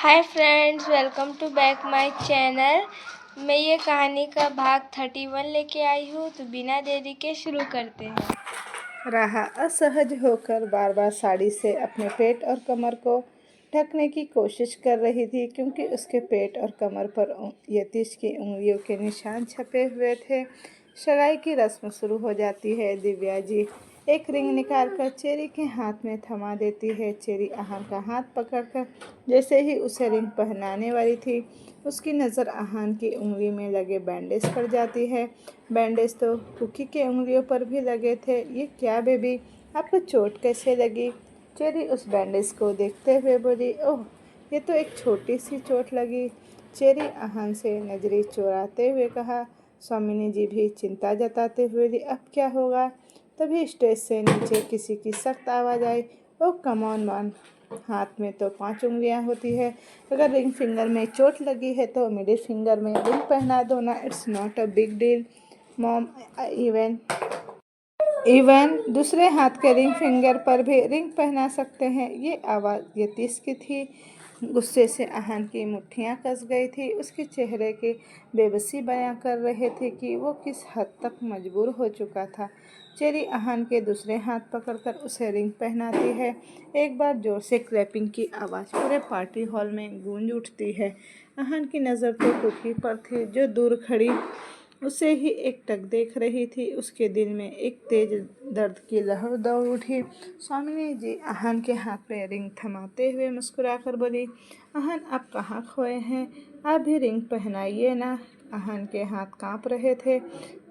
Hi friends, welcome to back my channel. मैं ये कहानी का भाग 31 लेके आई हूँ, तो बिना देरी के शुरू करते हैं। राहा असहज होकर बार बार साड़ी से अपने पेट और कमर को ढकने की कोशिश कर रही थी, क्योंकि उसके पेट और कमर पर यतीश की उंगलियों के निशान छपे हुए थे। सगाई की रस्म शुरू हो जाती है। दिव्या जी एक रिंग निकालकर चेरी के हाथ में थमा देती है। चेरी आहान का हाथ पकड़कर जैसे ही उसे रिंग पहनाने वाली थी, उसकी नज़र आहान की उंगली में लगे बैंडेज पर जाती है। बैंडेज तो कुकी के उंगलियों पर भी लगे थे। ये क्या बेबी, आपको चोट कैसे लगी? चेरी उस बैंडेज को देखते हुए बोली, ओह, ये तो एक छोटी सी चोट लगी। चेरी आहान से नजरें चुराते हुए कहा। स्वामिनी जी भी चिंता जताते हुए बोली, अब क्या होगा? तभी स्टेज से नीचे किसी की सख्त आवाज़ आई, ओह कम ऑन मैन, हाथ में तो 5 उंगलियां होती है। अगर रिंग फिंगर में चोट लगी है तो मिडिल फिंगर में रिंग पहना दो ना, it's not a big deal mom. Even दूसरे हाथ के रिंग फिंगर पर भी रिंग पहना सकते हैं। ये आवाज़ यतीश की थी। गुस्से से आहान की मुट्ठियाँ कस गई थी। उसके चेहरे की बेबसी बयां कर रहे थे कि वो किस हद तक मजबूर हो चुका था। चेरी आहान के दूसरे हाथ पकड़कर उसे रिंग पहनाती है। एक बार जोर से क्लैपिंग की आवाज़ पूरे पार्टी हॉल में गूंज उठती है। आहान की नज़र तो कुकी पर थी, जो दूर खड़ी उसे ही एकटक देख रही थी। उसके दिल में एक तेज दर्द की लहर दौड़ उठी। स्वामिनी जी आहान के हाथ में रिंग थमाते हुए मुस्कुराकर बोली, आहान आप कहाँ खोए हैं? आप भी रिंग पहनाइए ना। आहान के हाथ कांप रहे थे।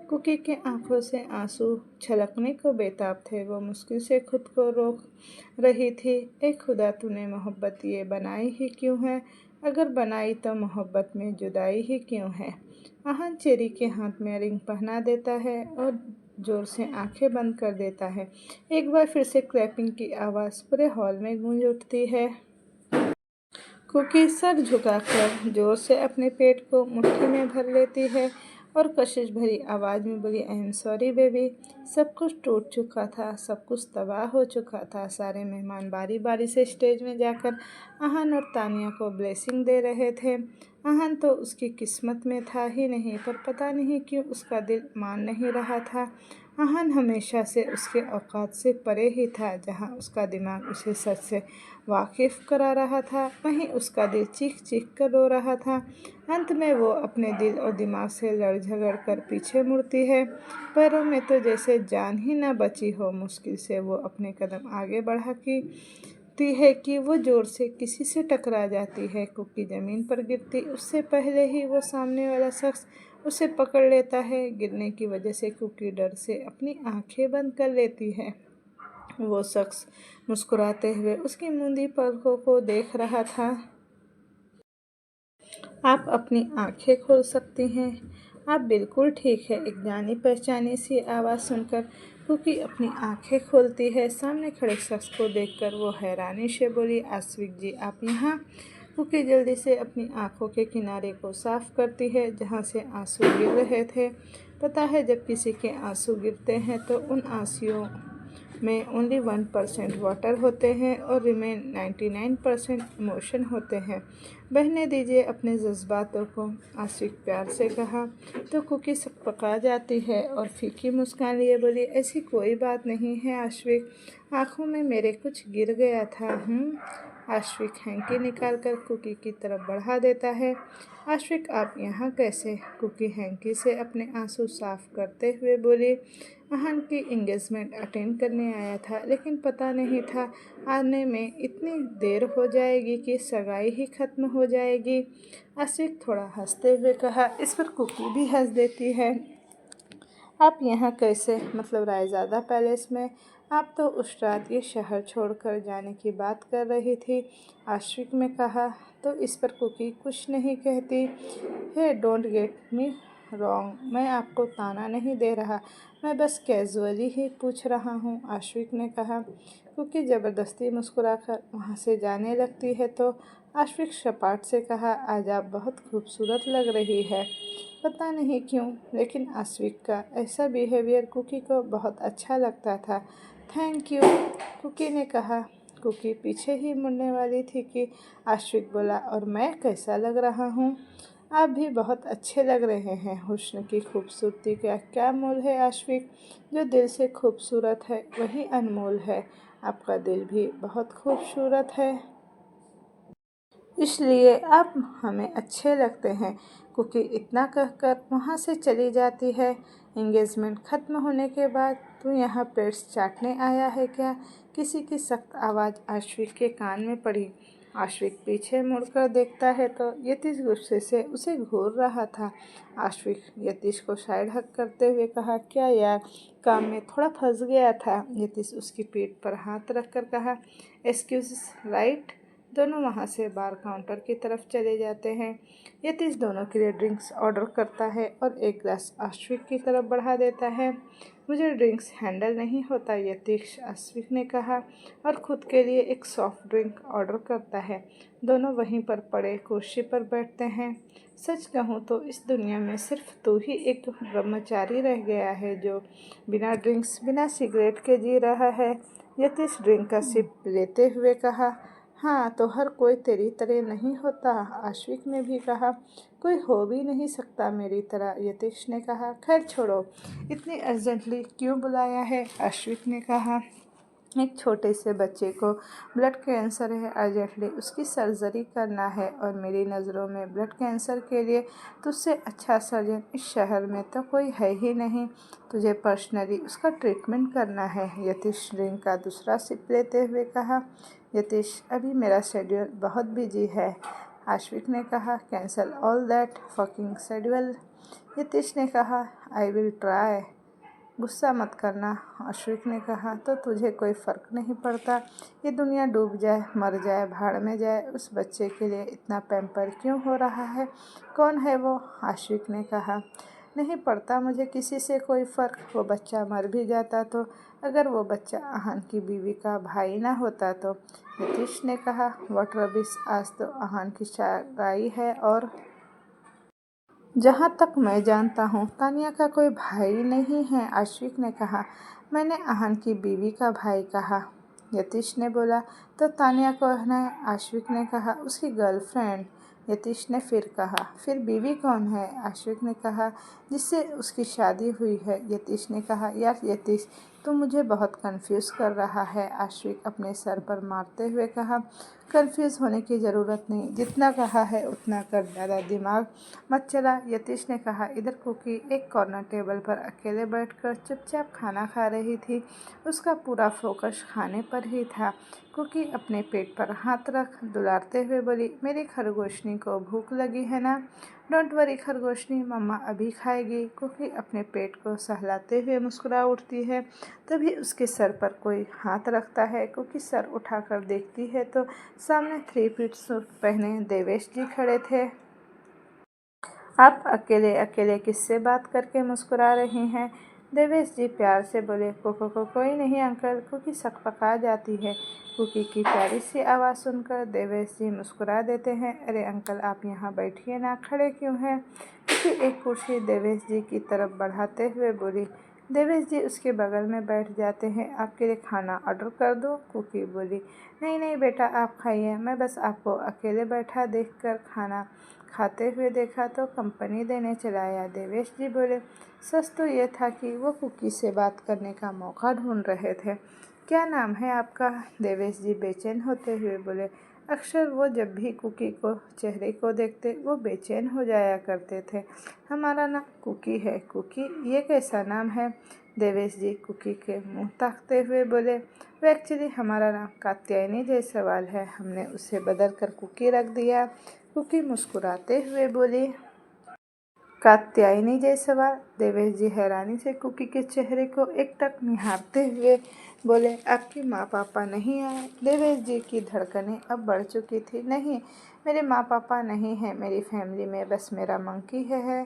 कुकी के आंखों से आंसू छलकने को बेताब थे। वो मुश्किल से खुद को रोक रही थी। ए खुदा, तूने मोहब्बत ये बनाई ही क्यों है? अगर बनाई तो मोहब्बत में जुदाई ही क्यों है? आहान चेरी के हाथ में रिंग पहना देता है और जोर से आंखें बंद कर देता है। एक बार फिर से क्लैपिंग की आवाज़ पूरे हॉल में गूंज उठती है। कुकी सर झुकाकर जोर से अपने पेट को मुट्ठी में भर लेती है और कशिश भरी आवाज़ में बोली, आई एम सॉरी बेबी। सब कुछ टूट चुका था, सब कुछ तबाह हो चुका था। सारे मेहमान बारी बारी से स्टेज में जाकर आहान और तानिया को ब्लेसिंग दे रहे थे। आहान तो उसकी किस्मत में था ही नहीं, पर पता नहीं क्यों उसका दिल मान नहीं रहा था। आहान हमेशा से उसके औकात से परे ही था। जहाँ उसका दिमाग उसे सच से वाकिफ़ करा रहा था, वहीं उसका दिल चीख चीख कर रो रहा था। अंत में वो अपने दिल और दिमाग से लड़ झगड़ कर पीछे मुड़ती है। पैरों में तो जैसे जान ही न बची हो। मुश्किल से वो अपने कदम आगे बढ़ाती है कि वो ज़ोर से किसी से टकरा जाती है। कुकी ज़मीन पर गिरती उससे पहले ही वो सामने वाला शख्स उसे पकड़ लेता है। गिरने की वजह से कुकी डर से अपनी आंखें बंद कर लेती है। वो शख्स मुस्कुराते हुए उसकी मूंदी पलकों को देख रहा था। आप अपनी आंखें खोल सकती हैं। आप बिल्कुल ठीक है। एक जानी पहचानी सी आवाज़ सुनकर कुकी अपनी आंखें खोलती है। सामने खड़े शख्स को देखकर वो हैरानी से बोली, आश्विक जी आप यहाँ? कुकी जल्दी से अपनी आंखों के किनारे को साफ करती है जहाँ से आंसू गिर रहे थे। पता है, जब किसी के आंसू गिरते हैं तो उन आंसुओं में ओनली 1% वाटर होते हैं और रिमेन 99% इमोशन होते हैं। बहने दीजिए अपने जज्बातों को, आशिक प्यार से कहा। तो कुकी पका जाती है और फीकी मुस्कान लिए बोली, ऐसी कोई बात नहीं है आशिक, आँखों में मेरे कुछ गिर गया था। आशिक हैंकी निकालकर कुकी की तरफ बढ़ा देता है। आशिक आप यहाँ कैसे? कुकी हैंकी से अपने आंसू साफ करते हुए बोली, आहान की एंगेजमेंट अटेंड करने आया था, लेकिन पता नहीं था आने में इतनी देर हो जाएगी कि सगाई ही ख़त्म हो जाएगी। आशिक थोड़ा हंसते हुए कहा। इस पर कुकी भी हंस देती है। आप यहाँ कैसे? मतलब रायज़ादा पैलेस में। आप तो उस रात ये शहर छोड़कर जाने की बात कर रही थी, आशिक ने कहा। तो इस पर कुकी कुछ नहीं कहती। हे डोंट गेट मी रॉन्ग, मैं आपको ताना नहीं दे रहा, मैं बस कैजुअली ही पूछ रहा हूँ, आशिक ने कहा। कुकी ज़बरदस्ती मुस्कुराकर वहाँ से जाने लगती है तो आशिक सपाट से कहा, आज आप बहुत खूबसूरत लग रही है। पता नहीं क्यों, लेकिन आशिक का ऐसा बिहेवियर कुकी को बहुत अच्छा लगता था। थैंक यू, कुकी ने कहा। कुकी पीछे ही मुड़ने वाली थी कि आश्विक बोला, और मैं कैसा लग रहा हूँ? आप भी बहुत अच्छे लग रहे हैं। हुस्न की खूबसूरती का क्या मोल है आश्विक? जो दिल से खूबसूरत है वही अनमोल है। आपका दिल भी बहुत खूबसूरत है, इसलिए आप हमें अच्छे लगते हैं। कुकी इतना कहकर वहाँ से चली जाती है। एंगेजमेंट खत्म होने के बाद तू यहाँ पेट्स चाटने आया है क्या? किसी की सख्त आवाज़ आश्विक के कान में पड़ी। आश्विक पीछे मुड़कर देखता है तो यतीश गुस्से से उसे घूर रहा था। आश्विक यतीश को साइड हक करते हुए कहा, क्या यार, काम में थोड़ा फंस गया था। यतीश उसकी पीठ पर हाथ रखकर कहा, एक्सक्यूज राइट। दोनों वहाँ से बार काउंटर की तरफ चले जाते हैं। यतीश दोनों के लिए ड्रिंक्स ऑर्डर करता है और एक ग्लास आश्विक की तरफ बढ़ा देता है। मुझे ड्रिंक्स हैंडल नहीं होता, यतीश आश्विक ने कहा और खुद के लिए एक सॉफ्ट ड्रिंक ऑर्डर करता है। दोनों वहीं पर पड़े कुर्सी पर बैठते हैं। सच कहूँ तो इस दुनिया में सिर्फ तू ही एक ब्रह्मचारी रह गया है जो बिना ड्रिंक्स बिना सिगरेट के जी रहा है। यतीश ड्रिंक का सिप लेते हुए कहा, हाँ तो हर कोई तेरी तरह नहीं होता। आश्विक ने भी कहा, कोई हो भी नहीं सकता मेरी तरह। यतीश ने कहा, खैर छोड़ो, इतनी अर्जेंटली क्यों बुलाया है? आश्विक ने कहा, एक छोटे से बच्चे को ब्लड कैंसर है, अर्जेंटली उसकी सर्जरी करना है और मेरी नज़रों में ब्लड कैंसर के लिए तुझसे अच्छा सर्जन इस शहर में तो कोई है ही नहीं। तुझे पर्सनली उसका ट्रीटमेंट करना है। यतीश ड्रिंक का दूसरा सिप लेते हुए कहा, यतीश अभी मेरा शेड्यूल बहुत बिजी है। आश्विक ने कहा, cancel all that fucking schedule. Yatish ने कहा, आई विल ट्राई। गुस्सा मत करना, आश्विक ने कहा, तो तुझे कोई फ़र्क नहीं पड़ता। ये दुनिया डूब जाए, मर जाए, भाड़ में जाए, उस बच्चे के लिए इतना पैम्पर क्यों हो रहा है? कौन है वो? आश्विक ने कहा, नहीं पड़ता मुझे किसी से कोई फ़र्क। वो बच्चा मर भी जाता तो, अगर वो बच्चा आहान की बीवी का भाई ना होता तो। यतीश ने कहा, व्हाट रबिश, आज तो आहान की सगाई है और जहाँ तक मैं जानता हूँ तानिया का कोई भाई नहीं है। आश्विक ने कहा, मैंने आहान की बीवी का भाई कहा। यतीश ने बोला, तो तानिया कौन है? आश्विक ने कहा, उसकी गर्लफ्रेंड। यतीश ने फिर कहा, फिर बीवी कौन है? आश्विक ने कहा, जिससे उसकी शादी हुई है। यतीश ने कहा, यार यतीश, तू मुझे बहुत कंफ्यूज कर रहा है। आश्विक अपने सर पर मारते हुए कहा, कंफ्यूज होने की ज़रूरत नहीं, जितना कहा है उतना कर, ज़्यादा दिमाग मत चला। यतीश ने कहा, इधर कुकी एक कॉर्नर टेबल पर अकेले बैठकर चुपचाप खाना खा रही थी। उसका पूरा फोकस खाने पर ही था। कुकी अपने पेट पर हाथ रख दुलारते हुए बोली, मेरी खरगोशनी को भूख लगी है ना? डोंट वरी खरगोशनी, मम्मा अभी खाएगी। कुकी अपने पेट को सहलाते हुए मुस्कुरा उठती है। तभी उसके सर पर कोई हाथ रखता है। कुकी सर उठाकर देखती है तो सामने 3 फीट सूट पहने देवेश जी खड़े थे। आप अकेले अकेले किससे बात करके मुस्कुरा रही हैं? देवेश जी प्यार से बोले, को कोई नहीं अंकल। कुकी सकपका जाती है। कुकी की प्यारी सी आवाज़ सुनकर देवेश जी मुस्कुरा देते हैं, अरे अंकल आप यहाँ बैठिए ना, खड़े क्यों हैं? कुकी एक कुर्सी देवेश जी की तरफ बढ़ाते हुए बोली। देवेश जी उसके बगल में बैठ जाते हैं। आपके लिए खाना ऑर्डर कर दूँ? कुकी बोली, नहीं नहीं बेटा आप खाइए, मैं बस आपको अकेले बैठा देखकर खाना खाते हुए देखा तो कंपनी देने चलाया। देवेश जी बोले, सच तो ये था कि वो कुकी से बात करने का मौका ढूंढ रहे थे। क्या नाम है आपका? देवेश जी बेचैन होते हुए बोले, अक्सर वो जब भी कुकी को चेहरे को देखते वो बेचैन हो जाया करते थे। हमारा नाम कुकी है। कुकी, ये कैसा नाम है? देवेश जी कुकी के मुंह ताकते हुए बोले, वो एक्चुअली हमारा नाम कात्यायनी जायसवाल है, हमने उसे बदल कर कुकी रख दिया। कुकी मुस्कुराते हुए बोली, कात्यायनी जायसवाल? देवेश जी हैरानी से कुकी के चेहरे को एकटक निहारते हुए बोले, आपके माँ पापा नहीं आए? देवेश जी की धड़कनें अब बढ़ चुकी थी। नहीं, मेरे माँ पापा नहीं हैं, मेरी फैमिली में बस मेरा मंकी है।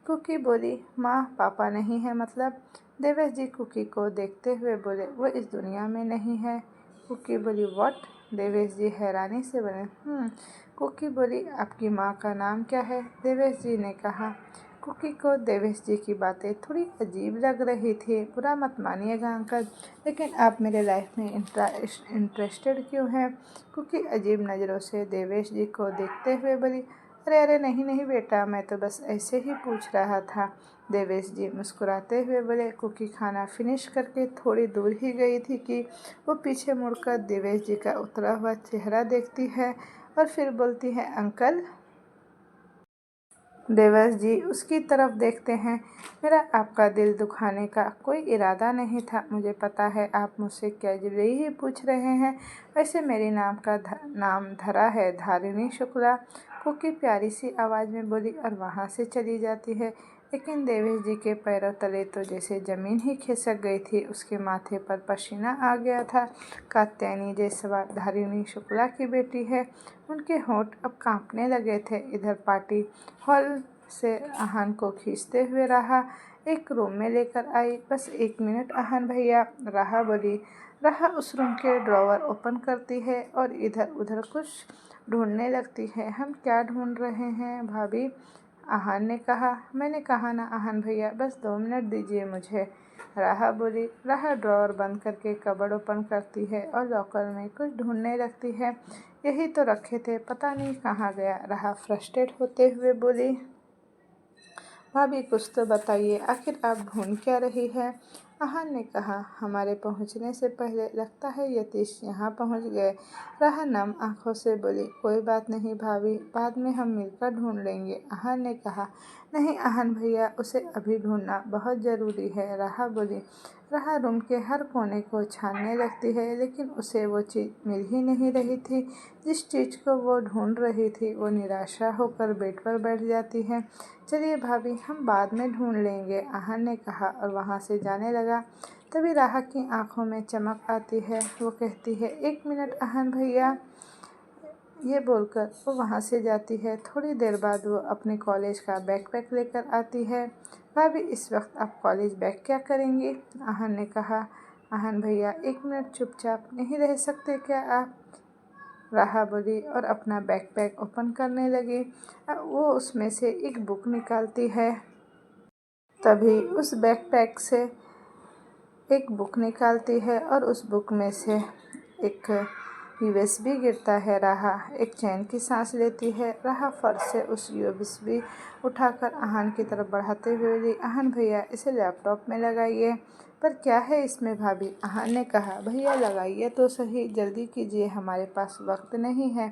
कुकी बोली, माँ पापा नहीं है मतलब? देवेश जी कुकी को देखते हुए बोले, वो इस दुनिया में नहीं है। कुकी बोली, व्हाट? देवेश जी हैरानी से बोले, कुकी बोली, आपकी माँ का नाम क्या है? देवेश जी ने कहा, कुकी को देवेश जी की बातें थोड़ी अजीब लग रही थी। बुरा मत मानिएगा अंकल, लेकिन आप मेरे लाइफ में इंटरेस्टेड क्यों हैं? कुकी अजीब नज़रों से देवेश जी को देखते हुए बोली, अरे अरे नहीं नहीं बेटा, मैं तो बस ऐसे ही पूछ रहा था। देवेश जी मुस्कुराते हुए बोले। कुकी खाना फिनिश करके थोड़ी दूर ही गई थी कि वो पीछे मुड़कर देवेश जी का उतरा हुआ चेहरा देखती है और फिर बोलती है, अंकल। देवेश जी उसकी तरफ देखते हैं। मेरा आपका दिल दुखाने का कोई इरादा नहीं था। मुझे पता है आप मुझसे कैजुअली ही पूछ रहे हैं। वैसे मेरी नाम धरा है धारिणी शुक्ला। कुकी प्यारी सी आवाज़ में बोली और वहाँ से चली जाती है। लेकिन देवेश जी के पैरों तले तो जैसे ज़मीन ही खिसक गई थी। उसके माथे पर पसीना आ गया था। कात्यायनी जायसवाल धारिणी शुक्ला की बेटी है। उनके होंठ अब कांपने लगे थे। इधर पार्टी हॉल से आहन को खींचते हुए राहा एक रूम में लेकर आई। बस 1 मिनट आहन भैया, राहा बोली। राहा उस रूम के ड्रॉवर ओपन करती है और इधर उधर कुछ ढूंढने लगती है। हम क्या ढूंढ रहे हैं भाभी? आहन ने कहा। मैंने कहा ना आहन भैया, बस 2 मिनट दीजिए मुझे, राहा बोली। राहा ड्रॉवर बंद करके कबर्ड ओपन करती है और लॉकर में कुछ ढूंढने लगती है। यही तो रखे थे, पता नहीं कहाँ गया, राहा फ्रस्ट्रेट होते हुए बोली। भाभी कुछ तो बताइए, आखिर आप ढूंढ क्या रही है? आहन ने कहा। हमारे पहुंचने से पहले लगता है यतीश यहाँ पहुंच गए, राहा नम आंखों से बोली। कोई बात नहीं भाभी, बाद में हम मिलकर ढूंढ लेंगे, आहन ने कहा। नहीं आहन भैया, उसे अभी ढूंढना बहुत ज़रूरी है, राहा बोली। राहा रूम के हर कोने को छानने लगती है, लेकिन उसे वो चीज़ मिल ही नहीं रही थी जिस चीज़ को वो ढूंढ रही थी। वो निराशा होकर बेड पर बैठ जाती है। चलिए भाभी, हम बाद में ढूंढ लेंगे, आहन ने कहा और वहाँ से जाने लगा। तभी राहा की आंखों में चमक आती है। वो कहती है, 1 मिनट आहन भैया। ये बोलकर वो वहाँ से जाती है। थोड़ी देर बाद वो अपने कॉलेज का बैकपैक लेकर आती है। भाभी इस वक्त आप कॉलेज बैग क्या करेंगी? आहन ने कहा। आहन भैया 1 मिनट चुपचाप नहीं रह सकते क्या आप? राहा बोली और अपना बैकपैक ओपन करने लगी। वो उसमें से एक बुक निकालती है। तभी उस बैकपैक से एक बुक निकालती है और उस बुक में से एक यूएसबी गिरता है। राहा एक चैन की सांस लेती है। राहा फर्श से उस यूएसबी उठाकर आहन की तरफ बढ़ाते हुए बोली, आहन भैया इसे लैपटॉप में लगाइए। पर क्या है इसमें भाभी? आहन ने कहा। भैया लगाइए तो सही, जल्दी कीजिए, हमारे पास वक्त नहीं है,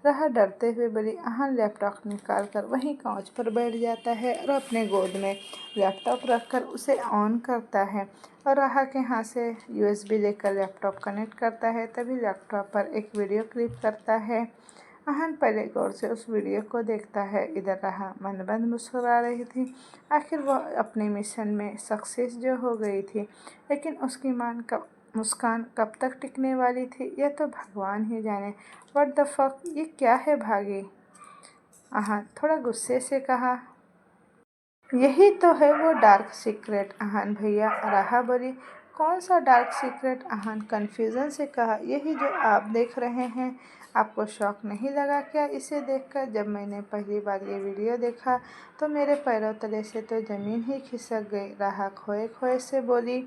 राहा डरते हुए बोली। आहन लैपटॉप निकाल कर वहीं कांच पर बैठ जाता है और अपने गोद में लैपटॉप रखकर उसे ऑन करता है और राहा के हाथ से यूएसबी लेकर लैपटॉप कनेक्ट करता है। तभी लैपटॉप पर एक वीडियो क्लिप करता है। आहन पहले गौर से उस वीडियो को देखता है। इधर राहा मनबंद मुस्कुरा रही थी। आखिर वह अपने मिशन में सक्सेस जो हो गई थी, लेकिन उसकी मुस्कान कब तक टिकने वाली थी यह तो भगवान ही जाने। व्हाट द फक, ये क्या है भागी? आहन थोड़ा गुस्से से कहा। यही तो है वो डार्क सीक्रेट आहन भैया, राहा बोली। कौन सा डार्क सीक्रेट? आहन कन्फ्यूज़न से कहा। यही जो आप देख रहे हैं। आपको शौक नहीं लगा क्या इसे देखकर? जब मैंने पहली बार ये वीडियो देखा तो मेरे पैरों तले से तो ज़मीन ही खिसक गई, राहा खोए खोए से बोली।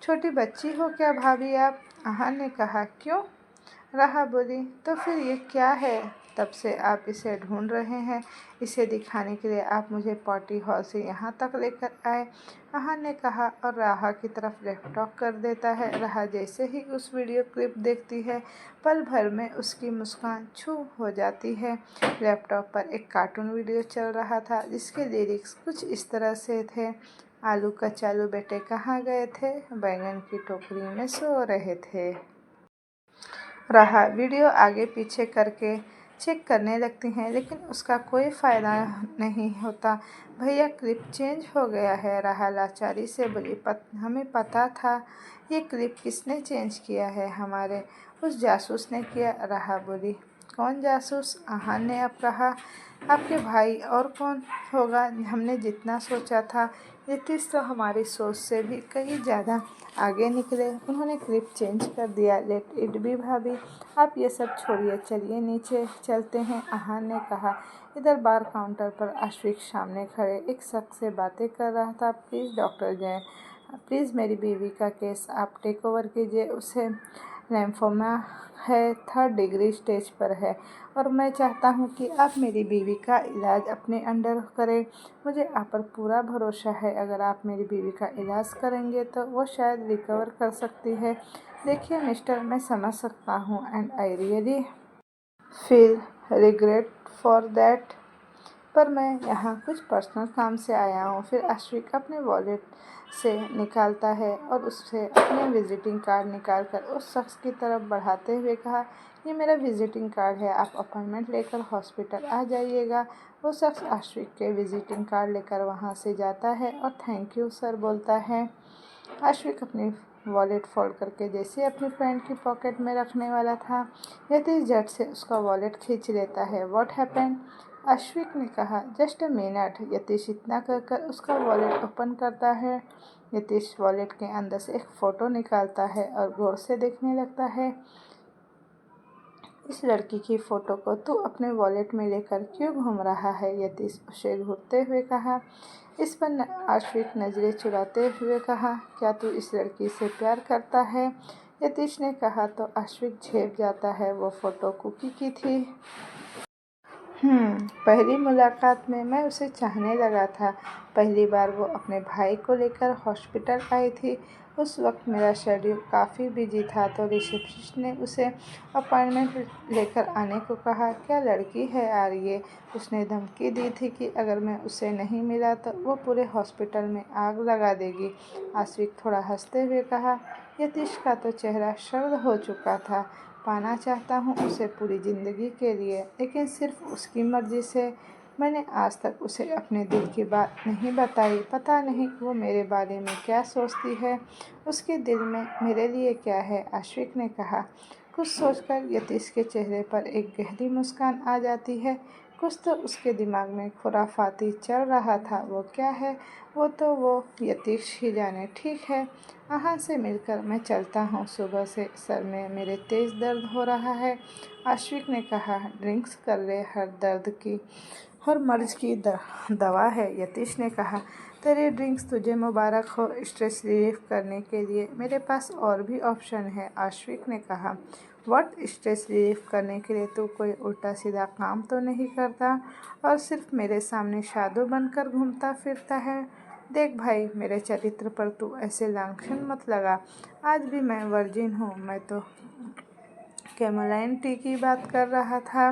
छोटी बच्ची हो क्या भाभी आप? आहन ने कहा। क्यों? राहा बोली। तो फिर ये क्या है? तब से आप इसे ढूंढ रहे हैं, इसे दिखाने के लिए आप मुझे पार्टी हॉल से यहाँ तक लेकर आए, आहन ने कहा और राहा की तरफ लैपटॉप कर देता है। राहा जैसे ही उस वीडियो क्लिप देखती है, पल भर में उसकी मुस्कान छू हो जाती है। लैपटॉप पर एक कार्टून वीडियो चल रहा था जिसके लिरिक्स कुछ इस तरह से थे, आलू कचालू बेटे कहाँ गए थे, बैंगन की टोकरी में सो रहे थे। राहा वीडियो आगे पीछे करके चेक करने लगती हैं, लेकिन उसका कोई फ़ायदा नहीं होता। भैया क्लिप चेंज हो गया है, राहा लाचारी से बोली। हमें पता था। ये क्लिप किसने चेंज किया है? हमारे उस जासूस ने किया, राहा बोली। कौन जासूस? आहान ने अब कहा। आपके भाई और कौन होगा? हमने जितना सोचा था यतीश तो हमारी सोच से भी कहीं ज़्यादा आगे निकले। उन्होंने क्लिप चेंज कर दिया। लेट इट बी भाभी, आप ये सब छोड़िए, चलिए नीचे चलते हैं, आहान ने कहा। इधर बार काउंटर पर आश्विक सामने खड़े एक शख्स से बातें कर रहा था। प्लीज़ डॉक्टर जैन, प्लीज़ मेरी बीवी का केस आप टेक ओवर कीजिए। उसे लिम्फोमा है, 3rd डिग्री स्टेज पर है और मैं चाहता हूँ कि आप मेरी बीवी का इलाज अपने अंडर करें। मुझे आप पर पूरा भरोसा है। अगर आप मेरी बीवी का इलाज करेंगे तो वो शायद रिकवर कर सकती है। देखिए मिस्टर, मैं समझ सकता हूँ and I really feel regret for that, पर मैं यहाँ कुछ पर्सनल काम से आया हूँ। फिर आश्विक अपने वॉलेट से निकालता है और उससे अपने विजिटिंग कार्ड निकालकर उस शख्स की तरफ बढ़ाते हुए कहा, ये मेरा विजिटिंग कार्ड है, आप अपॉइंटमेंट लेकर हॉस्पिटल आ जाइएगा। वो शख्स आश्विक के विजिटिंग कार्ड लेकर वहाँ से जाता है और थैंक यू सर बोलता है। आश्विक अपनी वॉलेट फोल्ड करके जैसे अपनी पैंट की पॉकेट में रखने वाला था, यतीश झट से उसका वॉलेट खींच लेता है। What happened? आश्विक ने कहा। Just a minute. यतीश इतना कहकर उसका वॉलेट ओपन करता है। यतीश वॉलेट के अंदर से एक फ़ोटो निकालता है और गौर से देखने लगता है। इस लड़की की फ़ोटो को तू अपने वॉलेट में लेकर क्यों घूम रहा है? यतीश उसे घूरते हुए कहा। इस पर आश्विक नज़रें चुराते हुए कहा, क्या तू इस लड़की से प्यार करता है? यतीश ने कहा तो आश्विक झेप जाता है। वो फ़ोटो कुकी की थी। पहली मुलाकात में मैं उसे चाहने लगा था। पहली बार वो अपने भाई को लेकर हॉस्पिटल आई थी। उस वक्त मेरा शेड्यूल काफ़ी बिजी था तो रिसेप्शनिस्ट ने उसे अपॉइंटमेंट लेकर आने को कहा। क्या लड़की है यार ये? उसने धमकी दी थी कि अगर मैं उसे नहीं मिला तो वो पूरे हॉस्पिटल में आग लगा देगी। आश्विक थोड़ा हंसते हुए कहा। यतीश का तो चेहरा सर्द हो चुका था। पाना चाहता हूँ उसे पूरी ज़िंदगी के लिए, लेकिन सिर्फ उसकी मर्ज़ी से। मैंने आज तक उसे अपने दिल की बात नहीं बताई। पता नहीं वो मेरे बारे में क्या सोचती है, उसके दिल में मेरे लिए क्या है? आश्विक ने कहा। कुछ सोचकर यतीश के चेहरे पर एक गहरी मुस्कान आ जाती है। कुछ तो उसके दिमाग में खुराफाती चल रहा था। वो क्या है? वो यतीश ही जाने। ठीक है, आहान से मिलकर मैं चलता हूँ। सुबह से सर में मेरे तेज़ दर्द हो रहा है। आश्विक ने कहा। ड्रिंक्स कर ले, हर मर्ज की दवा है। यतीश ने कहा। तेरी ड्रिंक्स तुझे मुबारक हो। स्ट्रेस रिलीफ करने के लिए मेरे पास और भी ऑप्शन है, आश्विक ने कहा। व्हाट? स्ट्रेस रिलीफ करने के लिए तू कोई उल्टा सीधा काम तो नहीं करता और सिर्फ मेरे सामने साधु बनकर घूमता फिरता है? देख भाई, मेरे चरित्र पर तू ऐसे लांछन मत लगा। आज भी मैं वर्जिन हूँ। मैं तो कैमोलाइन टी की बात कर रहा था।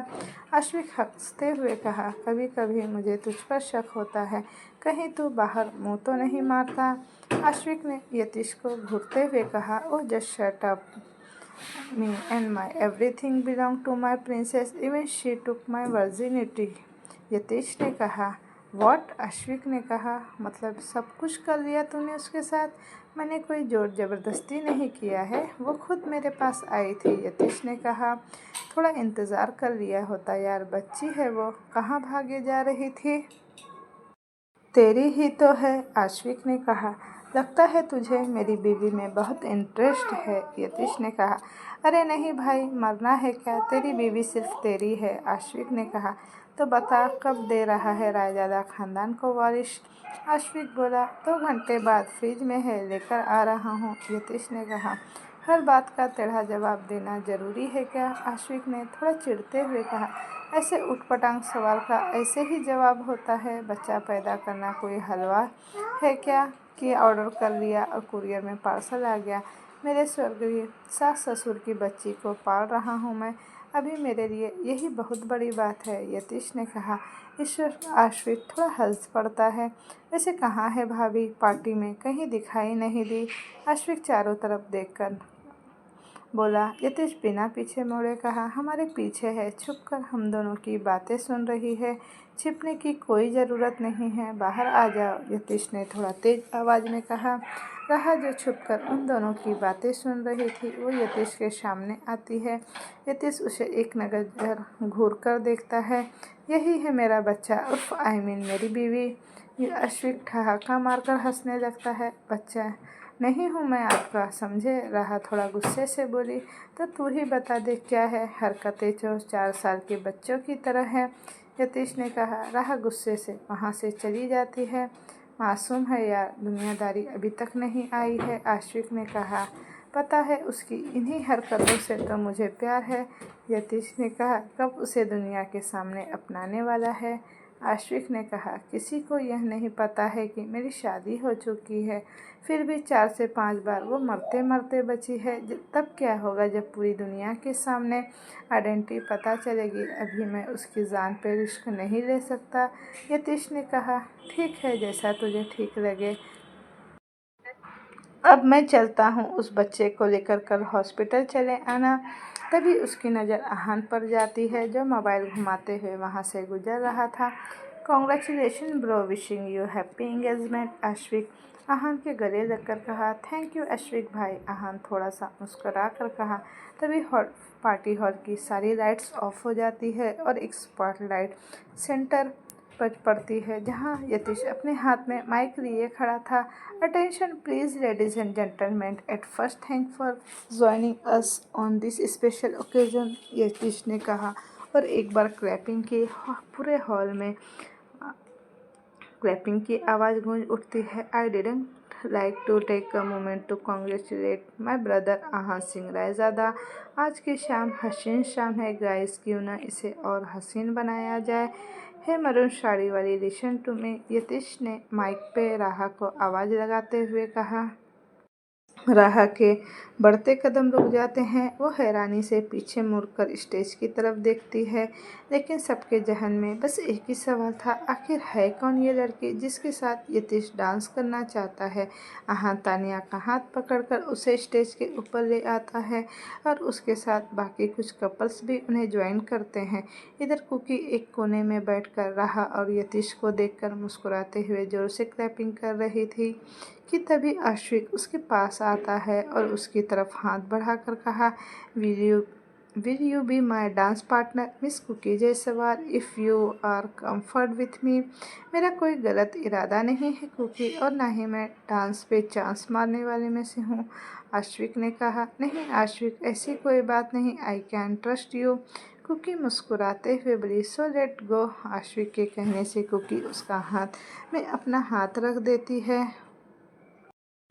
आश्विक हंसते हुए कहा। कभी कभी मुझे तुझ पर शक होता है, कहीं तू बाहर मुंह तो नहीं मारता? आश्विक ने यतीश को घूरते हुए कहा। Oh just shut up, me and my everything belong to my princess, even she took my virginity, Yatish ने कहा। व्हाट? आश्विक ने कहा। मतलब सब कुछ कर लिया तूने उसके साथ? मैंने कोई जोर ज़बरदस्ती नहीं किया है, वो खुद मेरे पास आई थी, यतीश ने कहा। थोड़ा इंतज़ार कर लिया होता यार, बच्ची है वो, कहाँ भागे जा रही थी? तेरी ही तो है, आश्विक ने कहा। लगता है तुझे मेरी बीवी में बहुत इंटरेस्ट है, यतीश ने कहा। अरे नहीं भाई, मरना है क्या? तेरी बीवी सिर्फ तेरी है, आश्विक ने कहा। तो बता कब दे रहा है रायजादा खानदान को वारिस? आश्विक बोला। 2 घंटे बाद, फ्रिज में है, लेकर आ रहा हूँ, यतीश ने कहा। हर बात का टेढ़ा जवाब देना जरूरी है क्या? आश्विक ने थोड़ा चिढ़ते हुए कहा। ऐसे उटपटांग सवाल का ऐसे ही जवाब होता है? बच्चा पैदा करना कोई हलवा है क्या कि ऑर्डर कर लिया और कुरियर में पार्सल आ गया? मेरे स्वर्गीय सास ससुर की बच्ची को पाल रहा हूँ मैं, अभी मेरे लिए यही बहुत बड़ी बात है, यतीश ने कहा। ईश्वर, आश्विक थोड़ा हंस पड़ता है। वैसे कहाँ है भाभी? पार्टी में कहीं दिखाई नहीं दी। आश्विक चारों तरफ देखकर बोला। यतीश बिना पीछे मुड़े कहा, हमारे पीछे है, छुप कर हम दोनों की बातें सुन रही है, छिपने की कोई ज़रूरत नहीं है, बाहर आ जाओ। यतीश ने थोड़ा तेज आवाज़ में कहा। राहा जो छुपकर उन दोनों की बातें सुन रही थी वो यतीश के सामने आती है। यतीश उसे एक नज़र घूर कर देखता है। यही है मेरा बच्चा, उर्फ मेरी बीवी। ये अश्विक ठहाका मारकर हंसने लगता है। बच्चा नहीं हूँ मैं आपका, समझे? राहा थोड़ा गुस्से से बोली। तो तू ही बता दे क्या है? हरकतें जो 4 साल के बच्चों की तरह है, यतीश ने कहा। राहा गुस्से से वहाँ से चली जाती है। मासूम है यार, दुनियादारी अभी तक नहीं आई है, आशिक ने कहा। पता है उसकी इन्हीं हरकतों से तो मुझे प्यार है, यतीश ने कहा। कब उसे दुनिया के सामने अपनाने वाला है? आशिक ने कहा। किसी को यह नहीं पता है कि मेरी शादी हो चुकी है, फिर भी 4 से 5 बार वो मरते मरते बची है। तब क्या होगा जब पूरी दुनिया के सामने आइडेंटिटी पता चलेगी? अभी मैं उसकी जान पे रिस्क नहीं ले सकता, यतीश ने कहा। ठीक है, जैसा तुझे ठीक लगे। अब मैं चलता हूँ, उस बच्चे को लेकर कल हॉस्पिटल चले आना। तभी उसकी नज़र आहान पर जाती है जो मोबाइल घुमाते हुए वहाँ से गुजर रहा था। Congratulation bro, wishing you happy engagement, Ashwik Aahan के गले लगकर कहा। थैंक यू अश्विक भाई, आहान थोड़ा सा मुस्कुरा कर कहा। तभी पार्टी हॉल की सारी लाइट्स ऑफ हो जाती है और एक स्पॉटलाइट सेंटर पर पड़ती है जहां यतीश अपने हाथ में माइक लिए खड़ा था। Attention please ladies and gentleman, at first thank for joining us on this special occasion, Yatish ने कहा। और एक बार क्लैपिंग की पूरे हॉल में क्लैपिंग की आवाज़ गूंज उठती है। I didn't like to take a moment to congratulate my brother Aahan Singh Raizada. आज की शाम हसीन शाम है गाइस, क्यों ना इसे और हसीन बनाया जाए। हे मरून साड़ी वाली, लिसन टू मी, यतीश ने माइक पे राहा को आवाज़ लगाते हुए कहा। राहा के बढ़ते कदम रुक जाते हैं। वो हैरानी से पीछे मुड़कर स्टेज की तरफ देखती है, लेकिन सबके जहन में बस एक ही सवाल था, आखिर है कौन ये लड़की जिसके साथ यतीश डांस करना चाहता है? आहान तानिया का हाथ पकड़कर उसे स्टेज के ऊपर ले आता है और उसके साथ बाकी कुछ कपल्स भी उन्हें ज्वाइन करते हैं। इधर कुकी एक कोने में बैठकर राहा और यतीश को देखकर मुस्कुराते हुए जोर से क्लैपिंग कर रही थी कि तभी आशिक उसके पास आता है और उसकी तरफ हाथ बढ़ाकर कहा, will you be my dance partner miss Kuki Jaiswal, if you are comfort with me. मेरा कोई गलत इरादा नहीं है कुकी, और ना ही मैं डांस पे चांस मारने वाले में से हूँ, आशिक ने कहा। नहीं आशिक, ऐसी कोई बात नहीं, I can trust you, Kuki मुस्कुराते हुए बोली। सो लेट गो, आशिक के कहने से कुकी उसका हाथ में अपना हाथ रख देती है।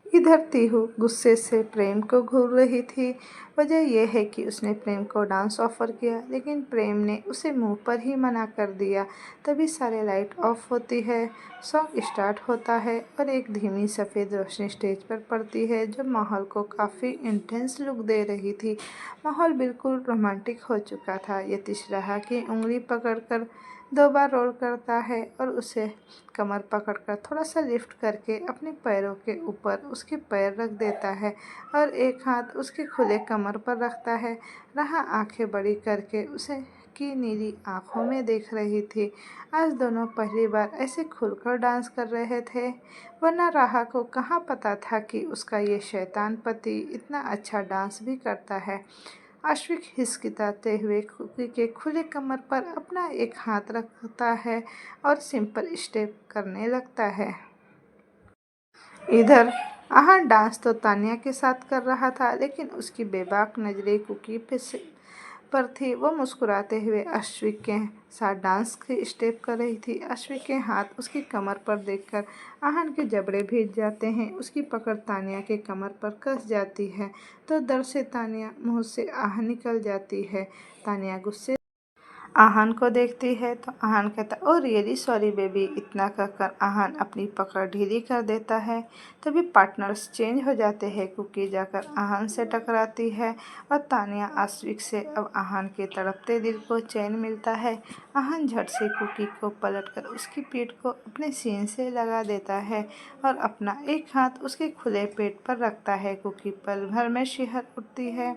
इधर तीहू गुस्से से प्रेम को घूर रही थी। वजह यह है कि उसने प्रेम को डांस ऑफर किया, लेकिन प्रेम ने उसे मुंह पर ही मना कर दिया। तभी सारे लाइट ऑफ होती है, सॉन्ग स्टार्ट होता है और एक धीमी सफ़ेद रोशनी स्टेज पर पड़ती है जो माहौल को काफ़ी इंटेंस लुक दे रही थी। माहौल बिल्कुल रोमांटिक हो चुका था। यतीश राहा की उंगली पकड़कर 2 बार रोल करता है और उसे कमर पकड़कर थोड़ा सा लिफ्ट करके अपने पैरों के ऊपर उसके पैर रख देता है और एक हाथ उसके खुले कमर पर रखता है। राहा आंखें बड़ी करके उसे की नीली आंखों में देख रही थी। आज दोनों पहली बार ऐसे खुलकर डांस कर रहे थे, वरना राहा को कहाँ पता था कि उसका ये शैतान पति इतना अच्छा डांस भी करता है। आश्विक हिचकिचाते हुए कुकी के खुले कमर पर अपना एक हाथ रखता है और सिंपल स्टेप करने लगता है। इधर आहान डांस तो तानिया के साथ कर रहा था, लेकिन उसकी बेबाक नज़रें कुकी पर थी। वो मुस्कुराते हुए अश्विक के साथ डांस की स्टेप कर रही थी। अश्विक के हाथ उसकी कमर पर देखकर आहान के जबड़े भीग जाते हैं। उसकी पकड़ तानिया के कमर पर कस जाती है तो दर्द से तानिया मुंह से आह निकल जाती है। तानिया गुस्से आहान को देखती है तो आहान कहता ओ रियली सॉरी बेबी। इतना कहकर आहान अपनी पकड़ ढीली कर देता है। तभी पार्टनर्स चेंज हो जाते हैं। कुकी जाकर आहान से टकराती है और तानिया आश्विक से। अब आहान के तड़पते दिल को चैन मिलता है। आहान झट से कुकी को पलटकर उसकी पीठ को अपने सीने से लगा देता है और अपना एक हाथ उसके खुले पेट पर रखता है। कुकी पल भर में शिहर उठती है।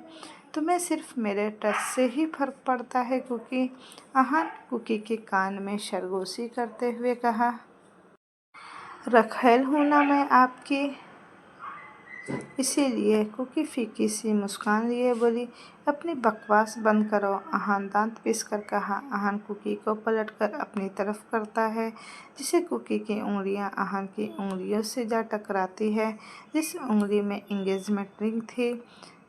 तुम्हें सिर्फ मेरे टच से ही फर्क पड़ता है कुकी। आहान कुकी के कान में सरगोशी करते हुए कहा। रखेल हूँ ना मैं आपकी, इसीलिए। कुकी फीकी सी मुस्कान लिए बोली। अपनी बकवास बंद करो। आहान दांत पीसकर कहा। आहान कुकी को पलटकर अपनी तरफ करता है जिसे कुकी की उंगलियां आहान की उंगलियों से जा टकराती है। जिस उंगली में एंगेजमेंट रिंग थी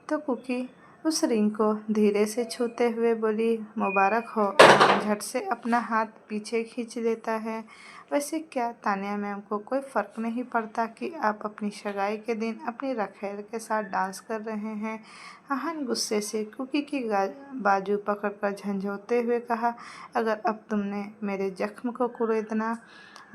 तो कुकी उस रिंग को धीरे से छूते हुए बोली मुबारक हो। आहान झट से अपना हाथ पीछे खींच लेता है। वैसे क्या तानिया मैम को कोई फ़र्क नहीं पड़ता कि आप अपनी सगाई के दिन अपनी रखेल के साथ डांस कर रहे हैं। आहान गुस्से से कुकी की बाजू पकड़कर झंझोते हुए कहा। अगर अब तुमने मेरे जख्म को कुरेदना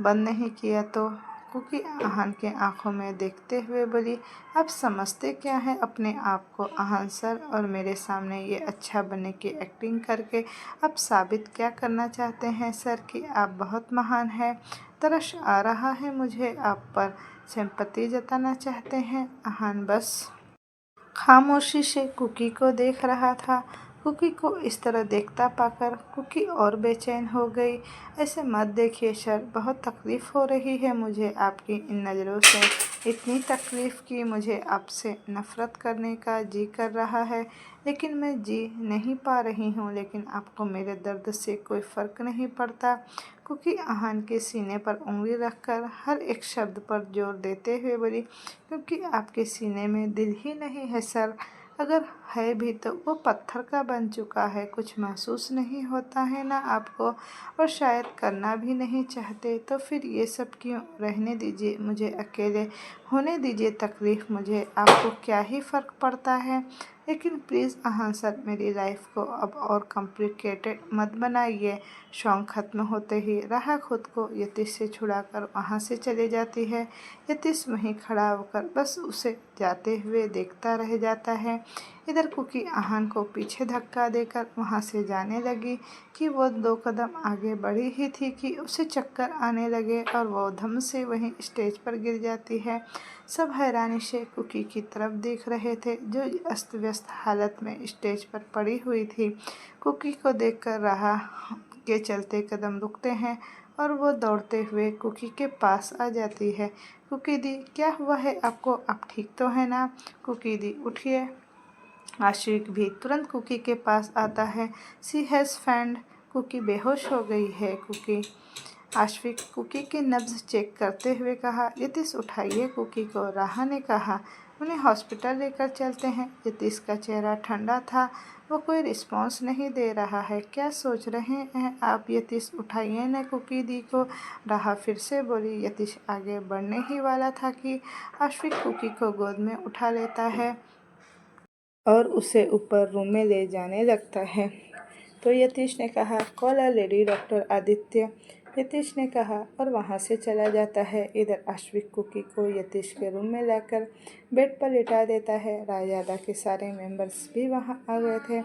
बंद नहीं किया तो। कुकी आहान के आंखों में देखते हुए बोली। आप समझते क्या हैं अपने आप को। आहान सर और मेरे सामने ये अच्छा बनने की एक्टिंग करके आप साबित क्या करना चाहते हैं सर कि आप बहुत महान हैं। तरस आ रहा है मुझे आप पर। सिंपैथी जताना चाहते हैं। आहान बस खामोशी से कुकी को देख रहा था। कुकी को इस तरह देखता पाकर कुकी और बेचैन हो गई। ऐसे मत देखिए सर, बहुत तकलीफ़ हो रही है मुझे आपकी इन नज़रों से। इतनी तकलीफ़ कि मुझे आपसे नफ़रत करने का जी कर रहा है, लेकिन मैं जी नहीं पा रही हूँ। लेकिन आपको मेरे दर्द से कोई फ़र्क नहीं पड़ता। कुकी आहान के सीने पर उंगली रखकर हर एक शब्द पर जोर देते हुए बोली। क्योंकि आपके सीने में दिल ही नहीं है सर। अगर है भी तो वो पत्थर का बन चुका है। कुछ महसूस नहीं होता है ना आपको, और शायद करना भी नहीं चाहते। तो फिर ये सब क्यों। रहने दीजिए, मुझे अकेले होने दीजिए। तकलीफ़ मुझे आपको क्या ही फ़र्क पड़ता है। लेकिन प्लीज़ आहान सर, मेरी लाइफ को अब और कॉम्प्लिकेटेड मत बनाइए। सॉन्ग ख़त्म होते ही राहा खुद को यतीश से छुड़ाकर वहाँ से चले जाती है। यतीश वहीं खड़ा होकर बस उसे जाते हुए देखता रह जाता है। इधर कुकी आहान को पीछे धक्का देकर वहाँ से जाने लगी कि वो 2 कदम आगे बढ़ी ही थी कि उसे चक्कर आने लगे और वो धम से वहीं स्टेज पर गिर जाती है। सब हैरानी से कुकी की तरफ देख रहे थे जो अस्त व्यस्त हालत में स्टेज पर पड़ी हुई थी। कुकी को देखकर राहा के चलते कदम रुकते हैं और वो दौड़ते हुए कुकी के पास आ जाती है। कुकी दी, क्या हुआ है आपको। आप ठीक तो है ना। कुकी दी, उठिए। आशिक भी तुरंत कुकी के पास आता है। सी हैज़ फैंड। कुकी बेहोश हो गई है। कुकी आशिक कुकी की नब्ज़ चेक करते हुए कहा। यतीश उठाइए कुकी को। राहा ने कहा। उन्हें हॉस्पिटल लेकर चलते हैं। यतीश का चेहरा ठंडा था। वो कोई रिस्पॉन्स नहीं दे रहा है। क्या सोच रहे हैं आप। यतीश उठाइए न कुकी दी को। राहा फिर से बोली। यतीश आगे बढ़ने ही वाला था कि आशिक कुकी को गोद में उठा लेता है और उसे ऊपर रूम में ले जाने लगता है। तो यतीश ने कहा, call a lady doctor Aditya. Yatish ने कहा और वहाँ से चला जाता है। इधर आश्विक कुकी को यतीश के रूम में लाकर बेड पर लिटा देता है। रायजादा के सारे मेंबर्स भी वहाँ आ गए थे।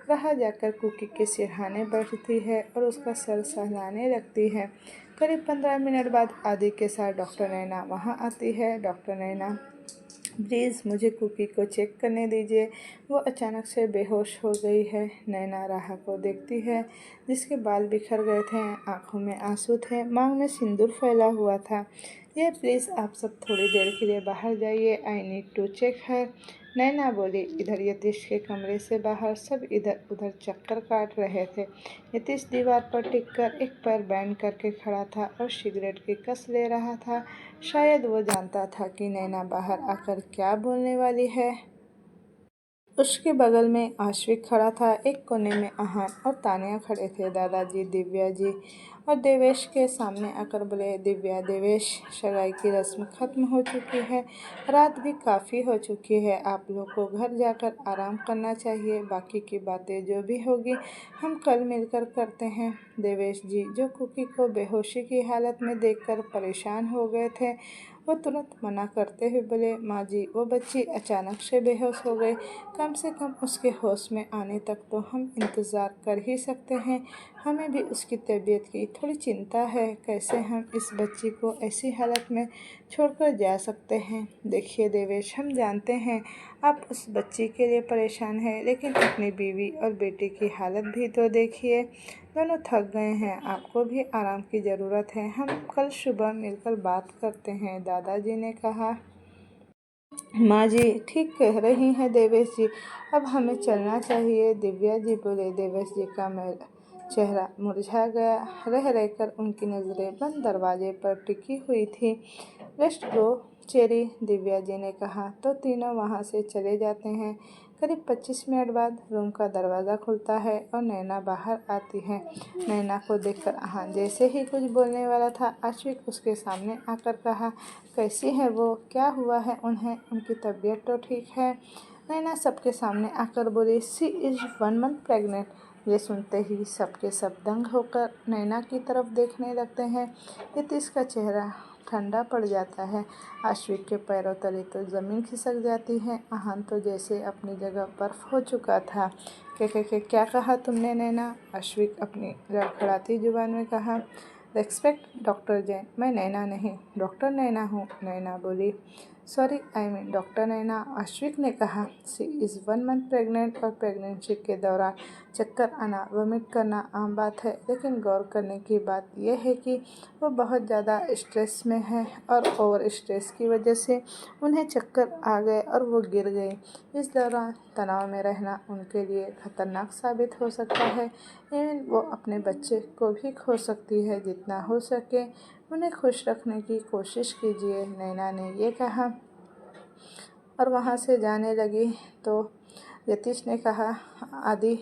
राह जाकर कुकी के सिरहाने बैठती है और उसका सर सहलाने लगती है। करीब 15 मिनट बाद आदि के साथ डॉक्टर नैना वहाँ आती है। डॉक्टर नैना, प्लीज़ मुझे कुकी को चेक करने दीजिए। वो अचानक से बेहोश हो गई है। नैना राहा को देखती है जिसके बाल बिखर गए थे, आंखों में आंसू थे, मांग में सिंदूर फैला हुआ था। ये प्लीज़ आप सब थोड़ी देर के लिए बाहर जाइए। आई नीड टू चेक हर। नैना बोली। इधर यतीश के कमरे से बाहर सब इधर उधर चक्कर काट रहे थे। यतीश दीवार पर टिककर एक पैर बैंड करके खड़ा था और सिगरेट की कस ले रहा था। शायद वो जानता था कि नैना बाहर आकर क्या बोलने वाली है। उसके बगल में आश्विक खड़ा था। एक कोने में आहान और तानिया खड़े थे। दादाजी दिव्या जी और देवेश के सामने आकर बोले, दिव्या, देवेश, सगाई की रस्म खत्म हो चुकी है। रात भी काफ़ी हो चुकी है। आप लोग को घर जाकर आराम करना चाहिए। बाकी की बातें जो भी होगी हम कल मिलकर करते हैं। देवेश जी, जो कुकी को बेहोशी की हालत में देखकर परेशान हो गए थे, वो तुरंत मना करते हुए बोले, माँ जी, वो बच्ची अचानक से बेहोश हो गई। कम से कम उसके होश में आने तक तो हम इंतज़ार कर ही सकते हैं। हमें भी उसकी तबीयत की थोड़ी चिंता है। कैसे हम इस बच्ची को ऐसी हालत में छोड़कर जा सकते हैं? देखिए देवेश, हम जानते हैं आप उस बच्ची के लिए परेशान हैं, लेकिन अपनी बीवी और बेटी की हालत भी तो देखिए। दोनों थक गए हैं। आपको भी आराम की ज़रूरत है। हम कल सुबह मिलकर बात करते हैं, दादाजी ने कहा। माँ जी, ठीक कह रही हैं देवेश जी, अब हमें चलना चाहिए। दिव्या जी बोले। देवेश जी का चेहरा मुरझा गया। रह रहकर उनकी नज़रें बंद दरवाजे पर टिकी हुई थी। Let's go cherry, Divya ji ने कहा। तो तीनों वहाँ से चले जाते हैं। करीब 25 मिनट बाद रूम का दरवाज़ा खुलता है और नैना बाहर आती है। नैना को देखकर आहान जैसे ही कुछ बोलने वाला था, आश्विक उसके सामने आकर कहा, कैसी है वो? क्या हुआ है उन्हें? उनकी तबीयत तो ठीक है? नैना सबके सामने आकर बोली, शी इज़ 1 मंथ प्रेग्नेंट। ये सुनते ही सबके सब दंग होकर नैना की तरफ देखने लगते हैं। नीतीश का चेहरा ठंडा पड़ जाता है। आश्विक के पैरों तले तो ज़मीन खिसक जाती है। आहान तो जैसे अपनी जगह बर्फ हो चुका था। क्या कहा तुमने नैना? आश्विक अपनी लड़खड़ाती जुबान में कहा, रेस्पेक्ट डॉक्टर जैन। मैं नैना नहीं, डॉक्टर नैना हूँ। नैना बोली, सॉरी, आई मीन डॉक्टर नैना। आश्विक ने कहा, शी इज़ 1 मंथ प्रेग्नेंट और प्रेगनेंसी के दौरान चक्कर आना, वोमिट करना आम बात है। लेकिन गौर करने की बात यह है कि वो बहुत ज़्यादा स्ट्रेस में है और ओवर स्ट्रेस की वजह से उन्हें चक्कर आ गए और वो गिर गई। इस दौरान तनाव में रहना उनके लिए खतरनाक साबित हो सकता है। इवन वो अपने बच्चे को भी खो सकती है। जितना हो सके उन्हें खुश रखने की कोशिश कीजिए, नैना ने ये कहा और वहाँ से जाने लगी। तो यतीश ने कहा, आदि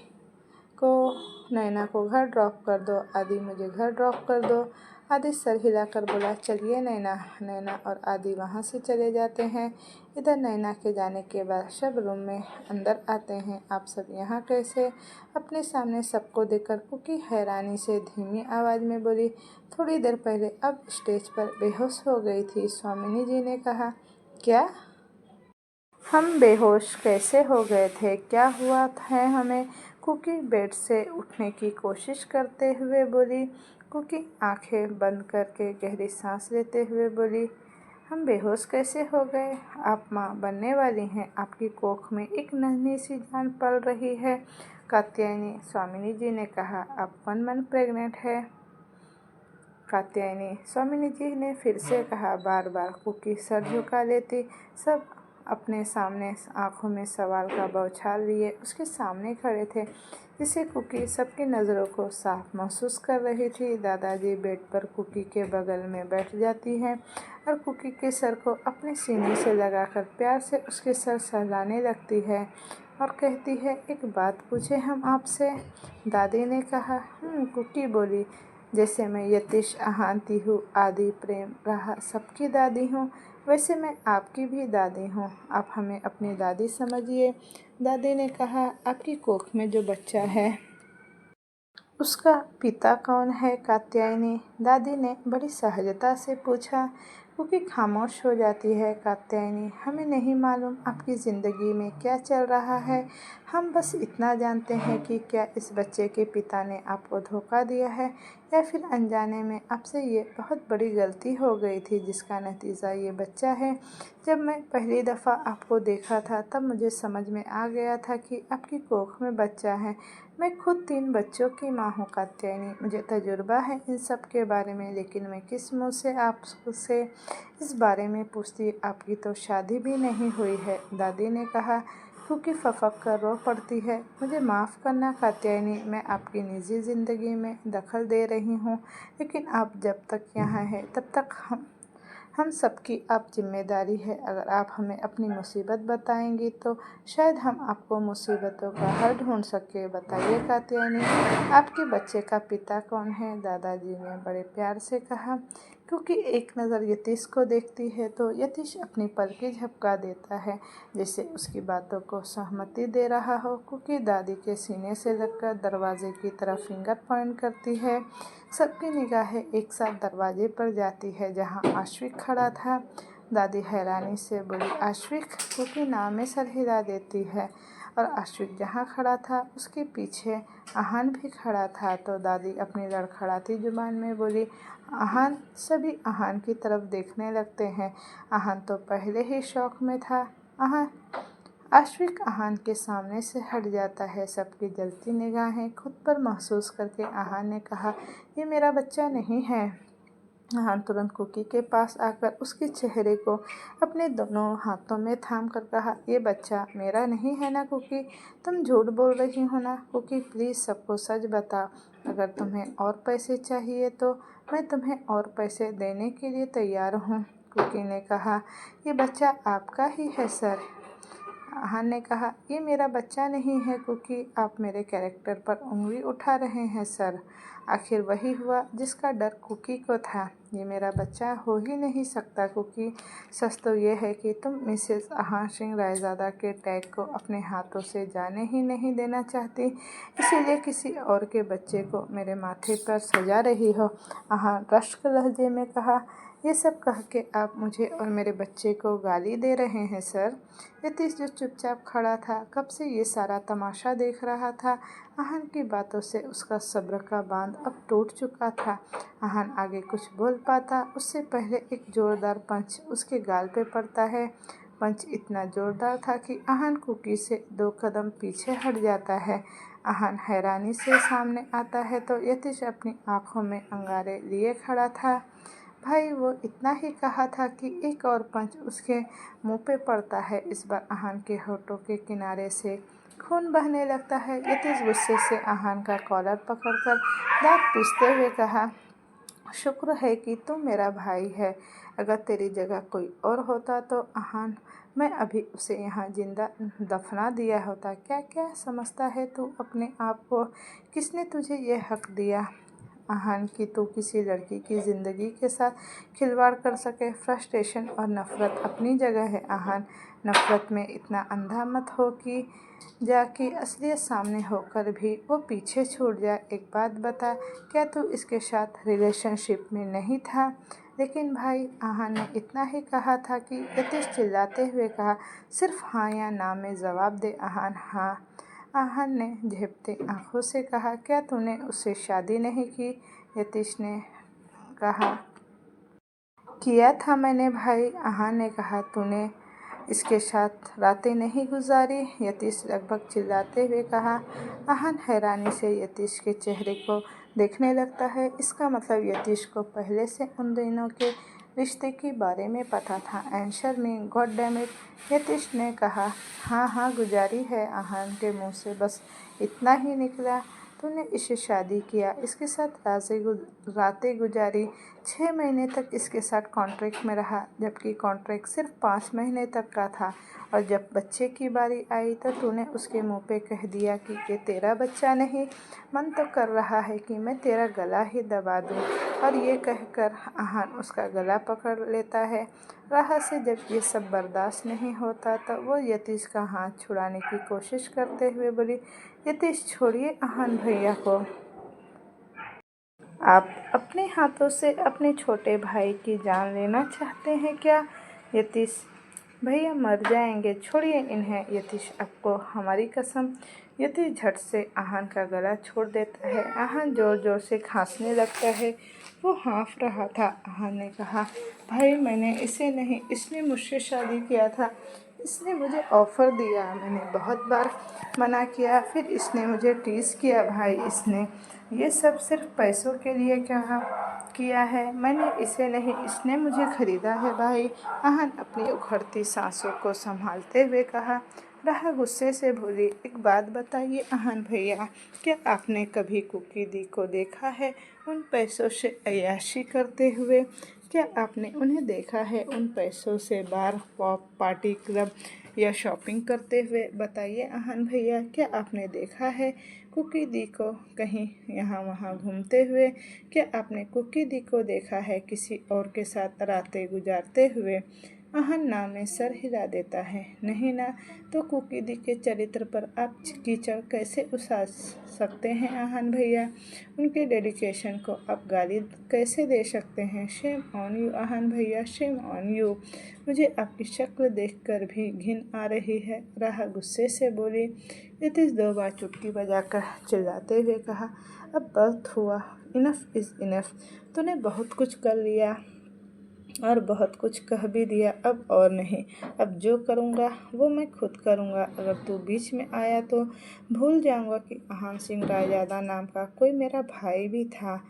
को नैना को घर ड्रॉप कर दो। आदि, मुझे घर ड्रॉप कर दो। आदि सर हिलाकर बोला, चलिए नैना। नैना और आदि वहाँ से चले जाते हैं। इधर नैना के जाने के बाद सब रूम में अंदर आते हैं। आप सब यहाँ कैसे? अपने सामने सबको देखकर कुकी हैरानी से धीमी आवाज़ में बोली, थोड़ी देर पहले अब स्टेज पर बेहोश हो गई थी। स्वामिनी जी ने कहा, क्या? हम बेहोश कैसे हो गए थे? क्या हुआ है हमें? कुकी बेड से उठने की कोशिश करते हुए बोली। कुकी आंखें बंद करके गहरी सांस लेते हुए बोली, हम बेहोश कैसे हो गए? आप माँ बनने वाली हैं। आपकी कोख में एक नन्ही सी जान पल रही है। कात्यायनी, स्वामिनी जी ने कहा, आप 1 मंथ प्रेग्नेंट है। कात्यायनी, स्वामिनी जी ने फिर से कहा। बार बार कुकी सर झुका लेती। सब अपने सामने आंखों में सवाल का बौछार लिए उसके सामने खड़े थे। जिसे कुकी सबकी नज़रों को साफ महसूस कर रही थी। दादाजी बेड पर कुकी के बगल में बैठ जाती हैं और कुकी के सर को अपने सीने से लगाकर प्यार से उसके सर सहलाने लगती है और कहती है, एक बात पूछे हम आपसे? दादी ने कहा। कुकी बोली, जैसे मैं यतीश, आहान, तीहू, आदि, प्रेम, राहा सबकी दादी हूँ, वैसे मैं आपकी भी दादी हूँ। आप हमें अपनी दादी समझिए। दादी ने कहा, आपकी कोख में जो बच्चा है उसका पिता कौन है? कात्यायनी, दादी ने बड़ी सहजता से पूछा। कुकी खामोश हो जाती है। कात्यायनी, हमें नहीं मालूम आपकी ज़िंदगी में क्या चल रहा है। हम बस इतना जानते हैं कि क्या इस बच्चे के पिता ने आपको धोखा दिया है या फिर अनजाने में आपसे ये बहुत बड़ी गलती हो गई थी जिसका नतीजा ये बच्चा है। जब मैं पहली दफ़ा आपको देखा था तब मुझे समझ में आ गया था कि आपकी कोख में बच्चा है। मैं खुद 3 बच्चों की माँ हूँ कात्यायनी। मुझे तजुर्बा है इन सब के बारे में, लेकिन मैं किस मुँह से आपसे इस बारे में पूछती? आपकी तो शादी भी नहीं हुई है। दादी ने कहा। क्योंकि फफक कर रो पड़ती है। मुझे माफ़ करना कात्यायनी, मैं आपकी निजी ज़िंदगी में दखल दे रही हूँ, लेकिन आप जब तक यहाँ हैं तब तक हम सबकी आप जिम्मेदारी है। अगर आप हमें अपनी मुसीबत बताएंगी तो शायद हम आपको मुसीबतों का हल ढूंढ सके। बताइए कात्यायनी, आपके बच्चे का पिता कौन है? दादाजी ने बड़े प्यार से कहा। क्योंकि एक नज़र यतीश को देखती है तो यतीश अपनी पलकें झपका देता है, जैसे उसकी बातों को सहमति दे रहा हो। क्योंकि दादी के सीने से लगकर दरवाजे की तरफ फिंगर पॉइंट करती है। सबकी निगाहें एक साथ दरवाजे पर जाती है जहां आश्विक खड़ा था। दादी हैरानी से बोली, आश्विक? क्योंकि नाम में सर हिला देती है और आश्विक जहाँ खड़ा था उसके पीछे आहान भी खड़ा था। तो दादी अपनी लड़खड़ाती जुबान में बोली, आहान? सभी आहान की तरफ देखने लगते हैं। आहान तो पहले ही शौक में था। आहान? आश्विक आहान के सामने से हट जाता है। सबकी जलती निगाहें खुद पर महसूस करके आहान ने कहा, ये मेरा बच्चा नहीं है। आहान तुरंत कुकी के पास आकर उसके चेहरे को अपने दोनों हाथों में थाम कर कहा, ये बच्चा मेरा नहीं है ना कुकी? तुम झूठ बोल रही हो ना? कुकी प्लीज़ सबको सच बता। अगर तुम्हें और पैसे चाहिए तो मैं तुम्हें और पैसे देने के लिए तैयार हूँ। कुकी ने कहा, ये बच्चा आपका ही है सर। आहान ने कहा, ये मेरा बच्चा नहीं है कुकी, आप मेरे कैरेक्टर पर उंगली उठा रहे हैं सर। आखिर वही हुआ जिसका डर कुकी को था। ये मेरा बच्चा हो ही नहीं सकता कुकी। सच तो ये है कि तुम मिसेस आहान सिंह रायज़ादा के टैग को अपने हाथों से जाने ही नहीं देना चाहती, इसीलिए किसी और के बच्चे को मेरे माथे पर सजा रही हो। आहान रश्क लहजे में कहा, ये सब कह के आप मुझे और मेरे बच्चे को गाली दे रहे हैं सर। यतीश जो चुपचाप खड़ा था, कब से ये सारा तमाशा देख रहा था। आहान की बातों से उसका सब्र का बांध अब टूट चुका था। आहान आगे कुछ बोल पाता उससे पहले एक जोरदार पंच उसके गाल पे पड़ता है। पंच इतना जोरदार था कि आहान कुकी से 2 कदम पीछे हट जाता है। आहान हैरानी से सामने आता है तो यतीश अपनी आंखों में अंगारे लिए खड़ा था। भाई, वो इतना ही कहा था कि एक और पंच उसके मुंह पे पड़ता है। इस बार आहान के होठों के किनारे से खून बहने लगता है। यतीश गुस्से से आहान का कॉलर पकड़कर दांत पीसते हुए कहा, शुक्र है कि तुम मेरा भाई है। अगर तेरी जगह कोई और होता तो आहान, मैं अभी उसे यहाँ जिंदा दफना दिया होता। क्या क्या समझता है तू अपने आप को? किसने तुझे ये हक दिया आहान कि तू किसी लड़की की ज़िंदगी के साथ खिलवाड़ कर सके? फ्रस्ट्रेशन और नफ़रत अपनी जगह है आहान। नफ़रत में इतना अंधा मत हो कि जाकि असलियत सामने होकर भी वो पीछे छूट जाए। एक बात बता, क्या तू इसके साथ रिलेशनशिप में नहीं था? लेकिन भाई, आहान ने इतना ही कहा था कि यतीश चिल्लाते हुए कहा, सिर्फ हाँ या ना में जवाब दे आहान। हाँ, आहान ने झेपती आंखों से कहा, क्या तूने उससे शादी नहीं की? यतीश ने कहा, किया था मैंने भाई। आहान ने कहा, तूने इसके साथ रातें नहीं गुजारी? यतीश लगभग चिल्लाते हुए कहा। आहान हैरानी से यतीश के चेहरे को देखने लगता है। इसका मतलब यतीश को पहले से उन दिनों के रिश्ते के बारे में पता था। आंसर में गॉड डैम इट, यतीश ने कहा। हाँ हाँ गुजारी है। आहान के मुंह से बस इतना ही निकला। तूने इससे शादी किया, इसके साथ रातें गुजारी, 6 महीने तक इसके साथ कॉन्ट्रैक्ट में रहा, जबकि कॉन्ट्रैक्ट सिर्फ 5 महीने तक का था। और जब बच्चे की बारी आई तो तूने उसके मुंह पे कह दिया कि ये तेरा बच्चा नहीं। मन तो कर रहा है कि मैं तेरा गला ही दबा दूं। और ये कहकर आहान उसका गला पकड़ लेता है। राह से जब ये सब बर्दाश्त नहीं होता तो वो यतीश का हाथ छुड़ाने की कोशिश करते हुए बोली, यतीश छोड़िए आहान भैया को। आप अपने हाथों से अपने छोटे भाई की जान लेना चाहते हैं क्या? यतीश भैया मर जाएंगे, छोड़िए इन्हें। यतीश, आपको हमारी कसम। यतीश झट से आहान का गला छोड़ देता है। आहान ज़ोर ज़ोर से खांसने लगता है। वो हाँफ रहा था। आहान ने कहा, भाई मैंने इसे नहीं, इसने मुझसे शादी किया था। इसने मुझे ऑफ़र दिया, मैंने बहुत बार मना किया, फिर इसने मुझे टीज़ किया। भाई, इसने ये सब सिर्फ पैसों के लिए किया है। मैंने इसे नहीं, इसने मुझे ख़रीदा है भाई। आहान अपनी उखड़ती सांसों को संभालते हुए कहा। राहा गुस्से से बोली, एक बात बताइए अहान भैया, क्या आपने कभी कुकी दी को देखा है उन पैसों से अय्याशी करते हुए? क्या आपने उन्हें देखा है उन पैसों से बार पॉप पार्टी क्लब या शॉपिंग करते हुए? बताइए अहान भैया, क्या आपने देखा है कुकी दी को कहीं यहाँ वहाँ घूमते हुए? क्या आपने कुकी दी को देखा है किसी और के साथ रातें गुजारते हुए? अहन ना में सर हिला देता है। नहीं ना, तो कुकी दी के चरित्र पर आप कीचड़ कैसे उछाल सकते हैं अहन भैया? उनके डेडिकेशन को आप गाली कैसे दे सकते हैं? शेम ऑन यू अहन भैया, शेम ऑन यू। मुझे आपकी शक्ल देखकर भी घिन आ रही है। राहा गुस्से से बोली। नीतीश 2 बार चुटकी बजाकर चिल्लाते हुए कहा, अब बहुत हुआ, इनफ इज़ इनफ। तूने बहुत कुछ कर लिया और बहुत कुछ कह भी दिया, अब और नहीं। अब जो करूँगा वो मैं खुद करूँगा। अगर तू बीच में आया तो भूल जाऊँगा कि अहान सिंह रायजादा नाम का कोई मेरा भाई भी था।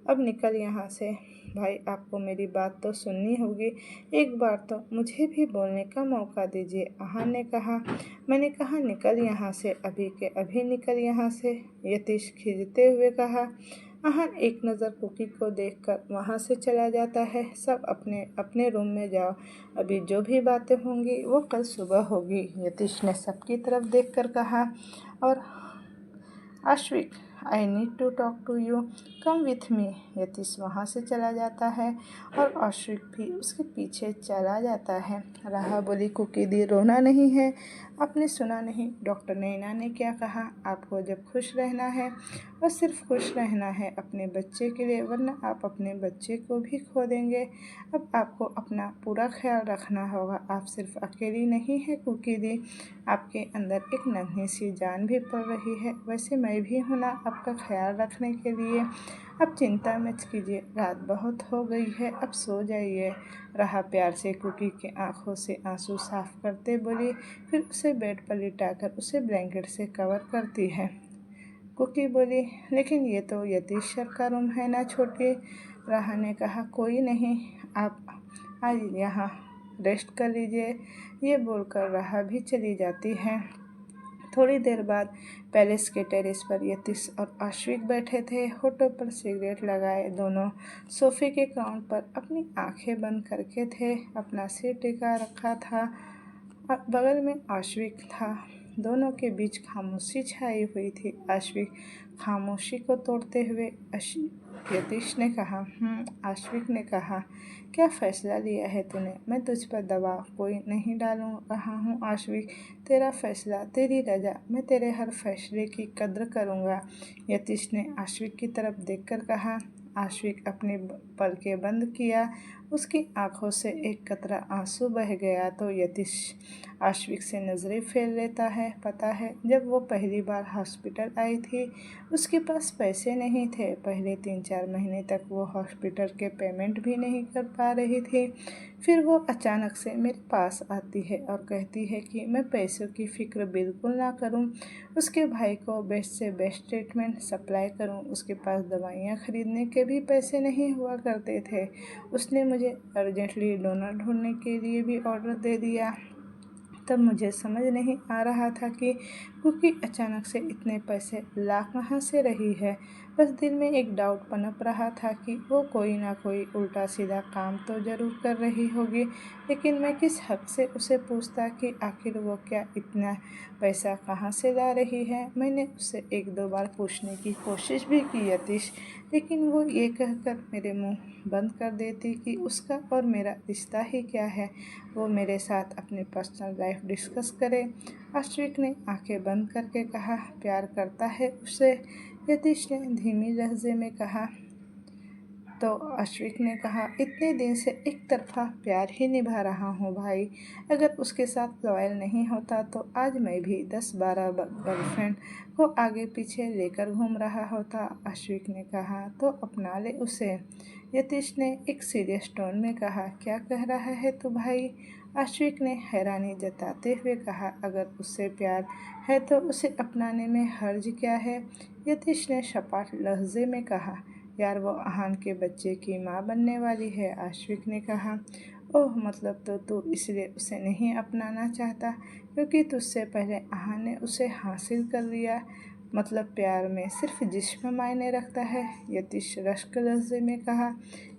अब निकल यहाँ से। भाई, आपको मेरी बात तो सुननी होगी। एक बार तो मुझे भी बोलने का मौका दीजिए, अहान ने कहा। मैंने कहा निकल यहाँ से, अभी के अभी निकल यहाँ से, यतीश खींचते हुए कहा। अहान एक नज़र कुकी को देखकर वहाँ से चला जाता है। सब अपने अपने रूम में जाओ, अभी जो भी बातें होंगी वो कल सुबह होगी, यतीश ने सबकी तरफ देखकर कहा। और Ashwik, I need to talk to you, come with me. Yatish वहाँ से चला जाता है और आश्विक भी उसके पीछे चला जाता है। राहा बोली, कुकी दी, रोना नहीं है। आपने सुना नहीं डॉक्टर नैना ने क्या कहा? आपको जब खुश रहना है और सिर्फ खुश रहना है अपने बच्चे के लिए, वरना आप अपने बच्चे को भी खो देंगे। अब आपको अपना पूरा ख्याल रखना होगा। आप सिर्फ अकेली नहीं है कुकी दी, आपके अंदर एक नन्ही सी जान भी पड़ रही है। वैसे मैं भी हूँ ना आपका ख्याल रखने के लिए। अब चिंता मत कीजिए, रात बहुत हो गई है, अब सो जाइए। राहा प्यार से कुकी की आंखों से आंसू साफ करते बोली, फिर उसे बेड पर लिटाकर उसे ब्लैंकेट से कवर करती है। कुकी बोली, लेकिन ये तो यतीश सर का रूम है ना छोटे। राहा ने कहा, कोई नहीं, आप आज यहाँ रेस्ट कर लीजिए। ये बोलकर राहा भी चली जाती है। थोड़ी देर बाद पैलेस के टेरेस पर यतीश और आश्विक बैठे थे, होठों पर सिगरेट लगाए। दोनों सोफे के काउंट पर अपनी आंखें बंद करके थे, अपना सिर टिका रखा था। बगल में आश्विक था। दोनों के बीच खामोशी छाई हुई थी। आश्विक खामोशी को तोड़ते हुए यतीश ने कहा, आश्विक ने कहा, क्या फ़ैसला लिया है तूने? मैं तुझ पर दबाव कोई नहीं डालूँ रहा हूँ आश्विक, तेरा फ़ैसला, तेरी रजा, मैं तेरे हर फैसले की कद्र करूँगा। यतीश ने आश्विक की तरफ देखकर कहा। आश्विक अपने पलकें बंद किया, उसकी आंखों से एक कतरा आंसू बह गया तो यतीश आश्विक से नज़रें फेर लेता है। पता है, जब वो पहली बार हॉस्पिटल आई थी उसके पास पैसे नहीं थे। पहले 3-4 महीने तक वो हॉस्पिटल के पेमेंट भी नहीं कर पा रही थी। फिर वो अचानक से मेरे पास आती है और कहती है कि मैं पैसों की फ़िक्र बिल्कुल ना करूं, उसके भाई को बेस्ट से बेस्ट ट्रीटमेंट सप्लाई करूं। उसके पास दवाइयाँ खरीदने के भी पैसे नहीं हुआ करते थे। उसने मुझे अर्जेंटली डोनर ढूंढने के लिए भी ऑर्डर दे दिया। तब मुझे समझ नहीं आ रहा था कि कुकी अचानक से इतने पैसे ला कहाँ से रही है। बस दिल में एक डाउट पनप रहा था कि वो कोई ना कोई उल्टा सीधा काम तो ज़रूर कर रही होगी, लेकिन मैं किस हक से उसे पूछता कि आखिर वो क्या इतना पैसा कहाँ से ला रही है। मैंने उससे 1-2 बार पूछने की कोशिश भी की यतीश, लेकिन वो ये कहकर मेरे मुंह बंद कर देती कि उसका और मेरा रिश्ता ही क्या है, वो मेरे साथ अपनी पर्सनल लाइफ डिस्कस करे। आश्विक ने आंखें बंद करके कहा, प्यार करता है उससे? यतीश ने धीमी लहजे में कहा। तो आश्विक ने कहा, इतने दिन से एक तरफा प्यार ही निभा रहा हूँ भाई। अगर उसके साथ लॉयल नहीं होता तो आज मैं भी 10-12 गर्लफ्रेंड को आगे पीछे लेकर घूम रहा होता। आश्विक ने कहा, तो अपना ले उसे। यतीश ने एक सीरियस टोन में कहा, क्या कह रहा है तू भाई? आश्विक ने हैरानी जताते हुए कहा, अगर उससे प्यार है तो उसे अपनाने में हर्ज क्या है? यतीश ने सपाट लहजे में कहा, यार वो अहान के बच्चे की माँ बनने वाली है। आश्विक ने कहा, ओह, मतलब तो तू इसलिए उसे नहीं अपनाना चाहता? क्योंकि तुझसे पहले आहान ने उसे हासिल कर लिया। मतलब प्यार में सिर्फ जिस्म मायने रखता है, यतीश रश्क लहजे में कहा।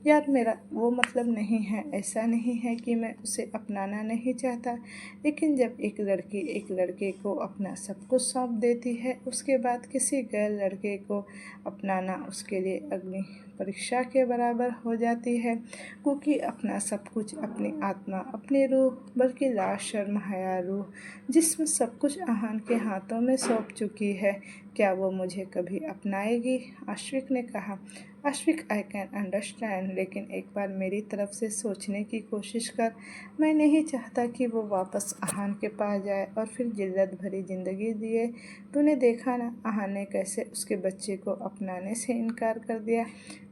यार मेरा वो मतलब नहीं है, ऐसा नहीं है कि मैं उसे अपनाना नहीं चाहता, लेकिन जब एक लड़की एक लड़के को अपना सब कुछ सौंप देती है, उसके बाद किसी गैर लड़के को अपनाना उसके लिए अग्नि परीक्षा के बराबर हो जाती है। क्योंकि अपना सब कुछ, अपनी आत्मा, अपनी रूह, बल्कि लाश शर्म हया रूह जिस्म सब कुछ आहान के हाथों में सौंप चुकी है, क्या वो मुझे कभी अपनाएगी? आश्विक ने कहा। आश्विक, आई कैन अंडरस्टैंड, लेकिन एक बार मेरी तरफ से सोचने की कोशिश कर। मैं नहीं चाहता कि वो वापस आहान के पास जाए और फिर जिल्लत भरी ज़िंदगी जिए। तूने देखा ना आहान ने कैसे उसके बच्चे को अपनाने से इनकार कर दिया।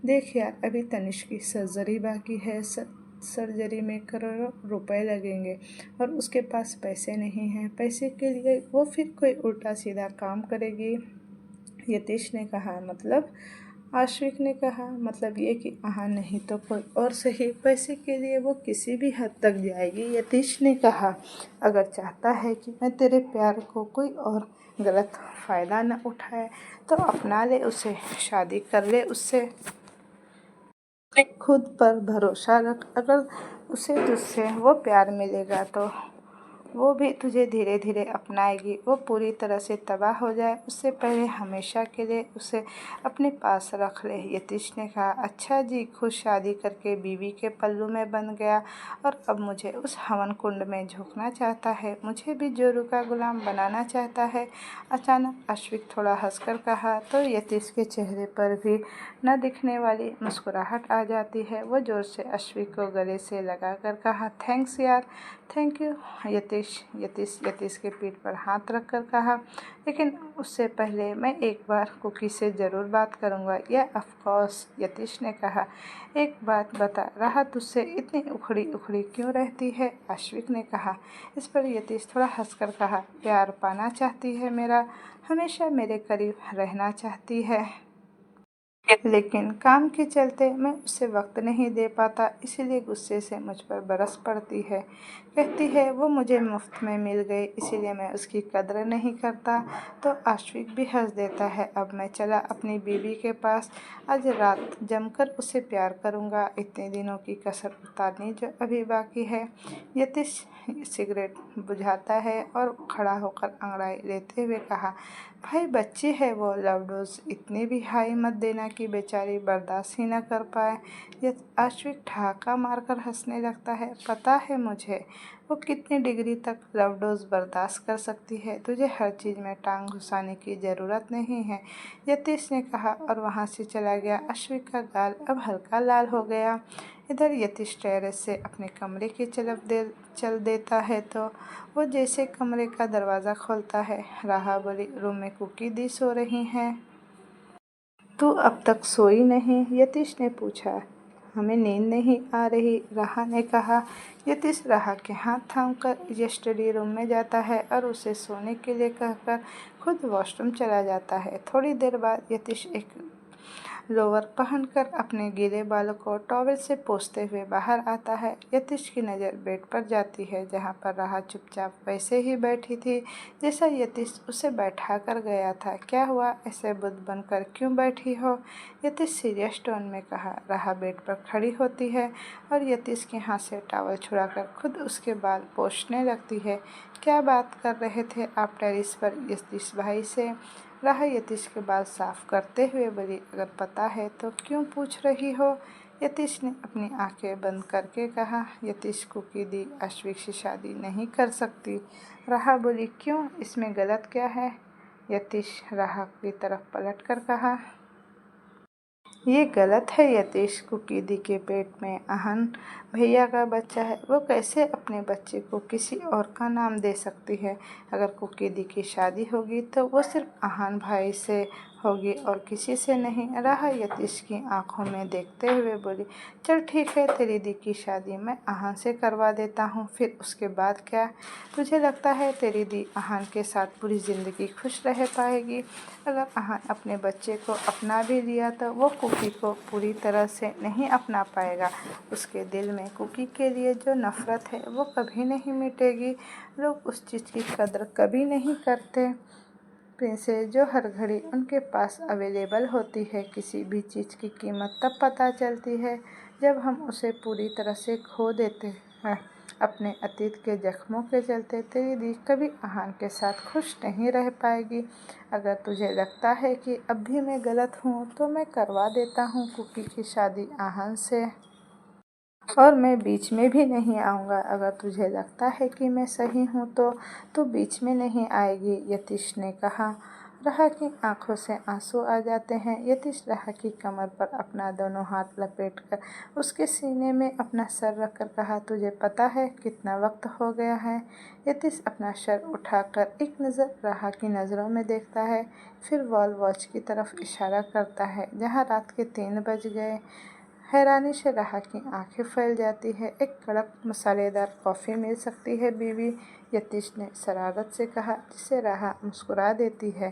देख यार, अभी तनिष्क की सर्जरी बाकी है, सर्जरी में करोड़ों रुपए लगेंगे और उसके पास पैसे नहीं हैं। पैसे के लिए वो फिर कोई उल्टा सीधा काम करेगी। यतीश ने कहा। मतलब? आश्विक ने कहा। मतलब ये कि आहान नहीं तो कोई और सही, पैसे के लिए वो किसी भी हद तक जाएगी। यतीश ने कहा। अगर चाहता है कि मैं तेरे प्यार को कोई और गलत फ़ायदा न उठाए तो अपना ले उसे, शादी कर ले उससे। खुद पर भरोसा रख, अगर उसे तुझसे वो प्यार मिलेगा तो वो भी तुझे धीरे धीरे अपनाएगी। वो पूरी तरह से तबाह हो जाए उससे पहले हमेशा के लिए उसे अपने पास रख ले। यतीश ने कहा। अच्छा जी, खुद शादी करके बीवी के पल्लू में बन गया और अब मुझे उस हवन कुंड में झोंकना चाहता है, मुझे भी जोरू का गुलाम बनाना चाहता है। अचानक आश्विक थोड़ा हंसकर कहा तो यतीश के चेहरे पर भी न दिखने वाली मुस्कुराहट आ जाती है। वो जोर से आश्विक को गले से लगाकर कहा। थैंक्स यार, थैंक यू। यतीश के पीठ पर हाथ रखकर कहा। लेकिन उससे पहले मैं एक बार कुकी से ज़रूर बात करूँगा। या ऑफ कोर्स, यतीश ने कहा। एक बात बता, राह तुझसे इतनी उखड़ी उखड़ी क्यों रहती है? आश्विक ने कहा। इस पर यतीश थोड़ा हंसकर कहा। प्यार पाना चाहती है मेरा, हमेशा मेरे करीब रहना चाहती है, लेकिन काम के चलते मैं उसे वक्त नहीं दे पाता, इसीलिए गुस्से से मुझ पर बरस पड़ती है। कहती है वो मुझे मुफ्त में मिल गई, इसीलिए मैं उसकी कद्र नहीं करता। तो आश्विक भी हंस देता है। अब मैं चला अपनी बीवी के पास, आज रात जमकर उसे प्यार करूँगा। इतने दिनों की कसर उतारनी जो अभी बाकी है। यतीश सिगरेट बुझाता है और खड़ा होकर अंगड़ाई लेते हुए कहा। भाई बच्ची है वो, लव डोज इतनी भी हाई मत देना कि बेचारी बर्दाश्त ही न कर पाए। यह आश्विक ठहाका मारकर हंसने लगता है। पता है मुझे वो कितनी डिग्री तक लव डोज बर्दाश्त कर सकती है, तुझे हर चीज़ में टांग घुसाने की ज़रूरत नहीं है, यतीश ने कहा और वहाँ से चला गया। आश्विक का गाल अब हल्का लाल हो गया। इधर यतीश टेरेस से अपने कमरे की चल देता है तो वो जैसे कमरे का दरवाज़ा खोलता है, राहा बोली। रूम में कुकी दी सो रही हैं। तू अब तक सोई नहीं? यतीश ने पूछा। हमें नींद नहीं आ रही, राहा ने कहा। यतीश राहा के हाथ थामकर स्टडी रूम में जाता है और उसे सोने के लिए कहकर खुद वॉशरूम चला जाता है। थोड़ी देर बाद यतीश एक लोअर पहनकर अपने गीले बालों को टॉवेल से पोंछते हुए बाहर आता है। यतीश की नज़र बेड पर जाती है जहाँ पर राहा चुपचाप वैसे ही बैठी थी जैसा यतीश उसे बैठा कर गया था। क्या हुआ, ऐसे बुद्ध बनकर क्यों बैठी हो? यतीश सीरियस टोन में कहा। राहा बेड पर खड़ी होती है और यतीश के हाथ से टॉवल छुड़ाकर खुद उसके बाल पोंछने लगती है। क्या बात कर रहे थे आप टेरेस पर यतीश भाई से? राहा यतीश के बाल साफ करते हुए बोली। अगर पता है तो क्यों पूछ रही हो? यतीश ने अपनी आंखें बंद करके कहा। यतीश कुकी दी आश्विक से शादी नहीं कर सकती। राहा बोली। क्यों, इसमें गलत क्या है? यतीश राहा की तरफ पलट कर कहा। ये गलत है यतीश, कुकी दी के पेट में आहान भैया का बच्चा है, वो कैसे अपने बच्चे को किसी और का नाम दे सकती है? अगर कुकी दी की शादी होगी तो वो सिर्फ आहान भाई से होगी और किसी से नहीं। राहा यतीश की आंखों में देखते हुए बोली, चल ठीक है, तेरी दी की शादी मैं आहान से करवा देता हूँ, फिर उसके बाद क्या? तुझे लगता है तेरी दी आहान के साथ पूरी ज़िंदगी खुश रह पाएगी? अगर आहान अपने बच्चे को अपना भी लिया तो वो कुकी को पूरी तरह से नहीं अपना पाएगा। उसके दिल में कुकी के लिए जो नफ़रत है वो कभी नहीं मिटेगी। लोग उस चीज़ की कदर कभी नहीं करते प्रिंसेस जो हर घड़ी उनके पास अवेलेबल होती है। किसी भी चीज़ की कीमत तब पता चलती है जब हम उसे पूरी तरह से खो देते हैं। अपने अतीत के जख्मों के चलते तेरी दी कभी आहान के साथ खुश नहीं रह पाएगी। अगर तुझे लगता है कि अब भी मैं गलत हूँ तो मैं करवा देता हूँ कुकी की शादी आहान से, और मैं बीच में भी नहीं आऊँगा। अगर तुझे लगता है कि मैं सही हूँ तो तू बीच में नहीं आएगी, यतीश ने कहा। राहा की आंखों से आंसू आ जाते हैं। यतीश राहा की कमर पर अपना दोनों हाथ लपेटकर उसके सीने में अपना सर रखकर कहा, तुझे पता है कितना वक्त हो गया है? यतीश अपना सर उठाकर एक नज़र राहा की नज़रों में देखता है, फिर वॉल वॉच की तरफ इशारा करता है जहाँ रात के 3 बज गए। हैरानी से राहा की आंखें फैल जाती है। एक कड़क मसालेदार कॉफ़ी मिल सकती है बीवी, यतीश ने शरारत से कहा, जिसे राहा मुस्कुरा देती है।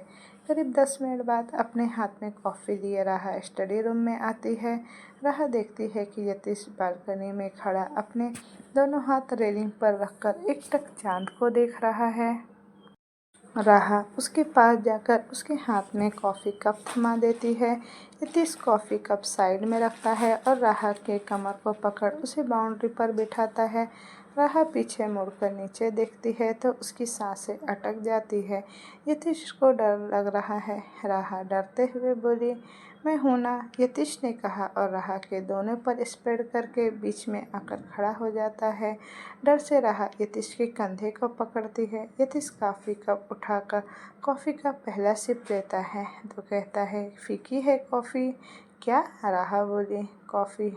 करीब 10 मिनट बाद अपने हाथ में कॉफ़ी लिए राहा स्टडी रूम में आती है। राहा देखती है कि यतीश बालकनी में खड़ा अपने दोनों हाथ रेलिंग पर रखकर एकटक चांद को देख रहा है। राहा उसके पास जाकर उसके हाथ में कॉफ़ी कप थमा देती है। यतीश कॉफ़ी कप साइड में रखता है और राहा के कमर को पकड़ उसे बाउंड्री पर बिठाता है। राहा पीछे मुड़कर नीचे देखती है तो उसकी सांसें अटक जाती है। यतीश को डर लग रहा है। राहा डरते हुए बोली, मैं हूं ना, यतीश ने कहा और राहा के दोनों पर स्प्रेड करके बीच में आकर खड़ा हो जाता है। डर से राहा यतीश के कंधे को पकड़ती है। यतीश कॉफ़ी कप उठाकर कॉफ़ी का पहला सिप लेता है तो कहता है, फीकी है कॉफ़ी? क्या? राहा बोली, कॉफ़ी।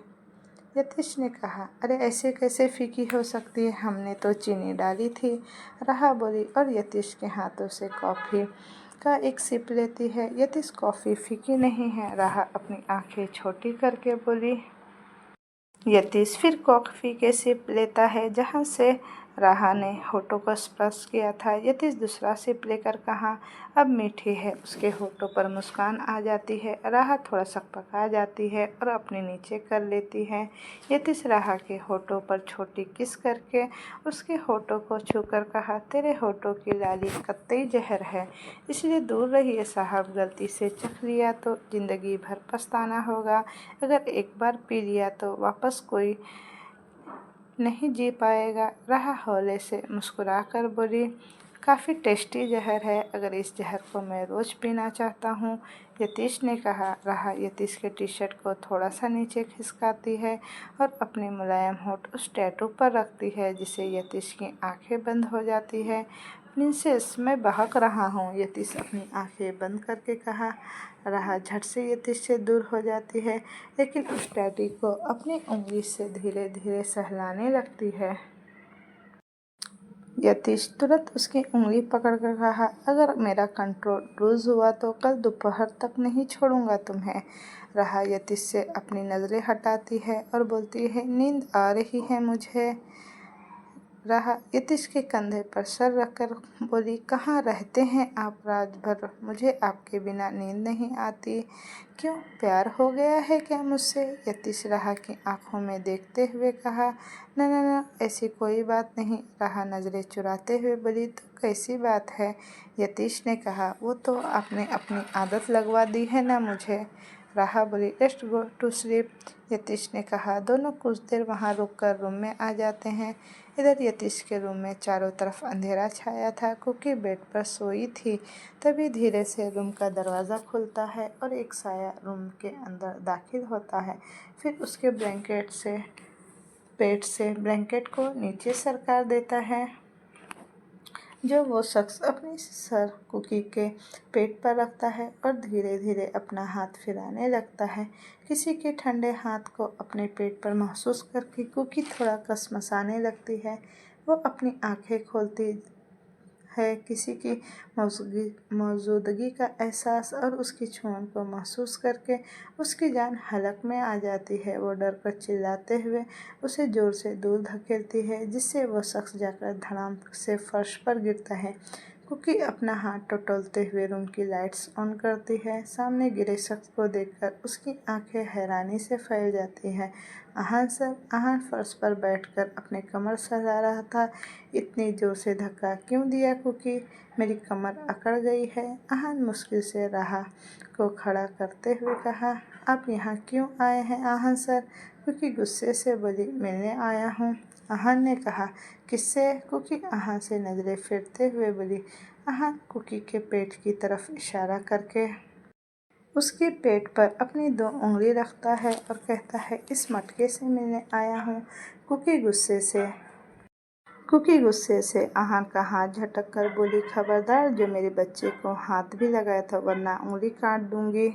यतीश ने कहा, अरे ऐसे कैसे फीकी हो सकती है, हमने तो चीनी डाली थी। राहा बोली और यतीश के हाथों से कॉफ़ी का एक सिप लेती है। यतीश, कॉफ़ी फीकी नहीं है। राहा अपनी आंखें छोटी करके बोली। यतीश फिर कॉफ़ी के सिप लेता है जहाँ से राहा ने होठों को स्पर्श किया था। यतीश दूसरा सिप लेकर कहा, अब मीठी है। उसके होठों पर मुस्कान आ जाती है। राहा थोड़ा सकपका जाती है और अपने नीचे कर लेती है। यतीश राहा के होठों पर छोटी किस करके उसके होठों को छूकर कहा, तेरे होठों की लाली कतई जहर है, इसलिए दूर रहिए साहब। गलती से चख लिया तो ज़िंदगी भर पछताना होगा। अगर एक बार पी लिया तो वापस कोई नहीं जी पाएगा। राहा हौले से मुस्कुरा कर बोली, काफ़ी टेस्टी जहर है, अगर इस जहर को मैं रोज़ पीना चाहता हूँ, यतीश ने कहा। राहा यतीश के टी शर्ट को थोड़ा सा नीचे खिसकाती है और अपने मुलायम होठ उस टैटू पर रखती है जिससे यतीश की आंखें बंद हो जाती है। प्रिंसेस, मैं बहक रहा हूँ, यतीश अपनी आंखें बंद करके कहा। राहा झट से यतीश से दूर हो जाती है, लेकिन उस टैटू को अपनी उंगली से धीरे धीरे सहलाने लगती है। यतीश तुरंत उसकी उंगली पकड़कर कहा, अगर मेरा कंट्रोल लूज हुआ तो कल दोपहर तक नहीं छोड़ूंगा तुम्हें। राहा यतीश से अपनी नज़रें हटाती है और बोलती है, नींद आ रही है मुझे। राहा यतीश के कंधे पर सर रखकर बोली, कहाँ रहते हैं आप रात भर? मुझे आपके बिना नींद नहीं आती। क्यों, प्यार हो गया है क्या मुझसे? यतीश राहा की आंखों में देखते हुए कहा, न न न, ऐसी कोई बात नहीं। राहा नज़रें चुराते हुए बोली, तो कैसी बात है? यतीश ने कहा, वो तो आपने अपनी आदत लगवा दी है ना मुझे। राहा बोली, let's go to sleep, Yatish ने कहा। दोनों कुछ देर वहाँ रुककर रूम में आ जाते हैं। इधर यतीश के रूम में चारों तरफ अंधेरा छाया था। कुकी बेड पर सोई थी। तभी धीरे से रूम का दरवाज़ा खुलता है और एक साया रूम के अंदर दाखिल होता है। फिर उसके पेट से ब्लैंकेट को नीचे सरका देता है। जो वो शख्स अपनी सर कुकी के पेट पर रखता है और धीरे धीरे अपना हाथ फिराने लगता है। किसी के ठंडे हाथ को अपने पेट पर महसूस करके कुकी थोड़ा कसमसाने लगती है। वो अपनी आंखें खोलती है। किसी की मौजूदगी का एहसास और उसकी छुअन को महसूस करके उसकी जान हलक में आ जाती है। वो डर कर चिल्लाते हुए उसे जोर से दूर धकेलती है, जिससे वो शख्स जाकर धड़ाम से फर्श पर गिरता है। कुकी अपना हाथ टटोलते हुए रूम की लाइट्स ऑन करती है। सामने गिरे शख्स को देखकर उसकी आंखें हैरानी से फैल जाती हैं। अहान फर्श पर बैठकर अपने कमर सहला रहा था। इतनी जोर से धक्का क्यों दिया कुकी? मेरी कमर अकड़ गई है। अहान मुश्किल से राह को खड़ा करते हुए कहा। आप यहाँ क्यों आए हैं अहान सर? कुकी गुस्से से बोली, मिलने आया हूँ। अहान ने कहा, किससे? कुकी अहान से नजरें फेरते हुए बोली। अहान कुकी के पेट की तरफ इशारा करके उसके पेट पर अपनी 2 उंगली रखता है और कहता है, इस मटके से मिलने आया हूँ। कुकी गुस्से से अहान का हाथ झटक कर बोली, खबरदार जो मेरे बच्चे को हाथ भी लगाया था, वरना उंगली काट दूंगी।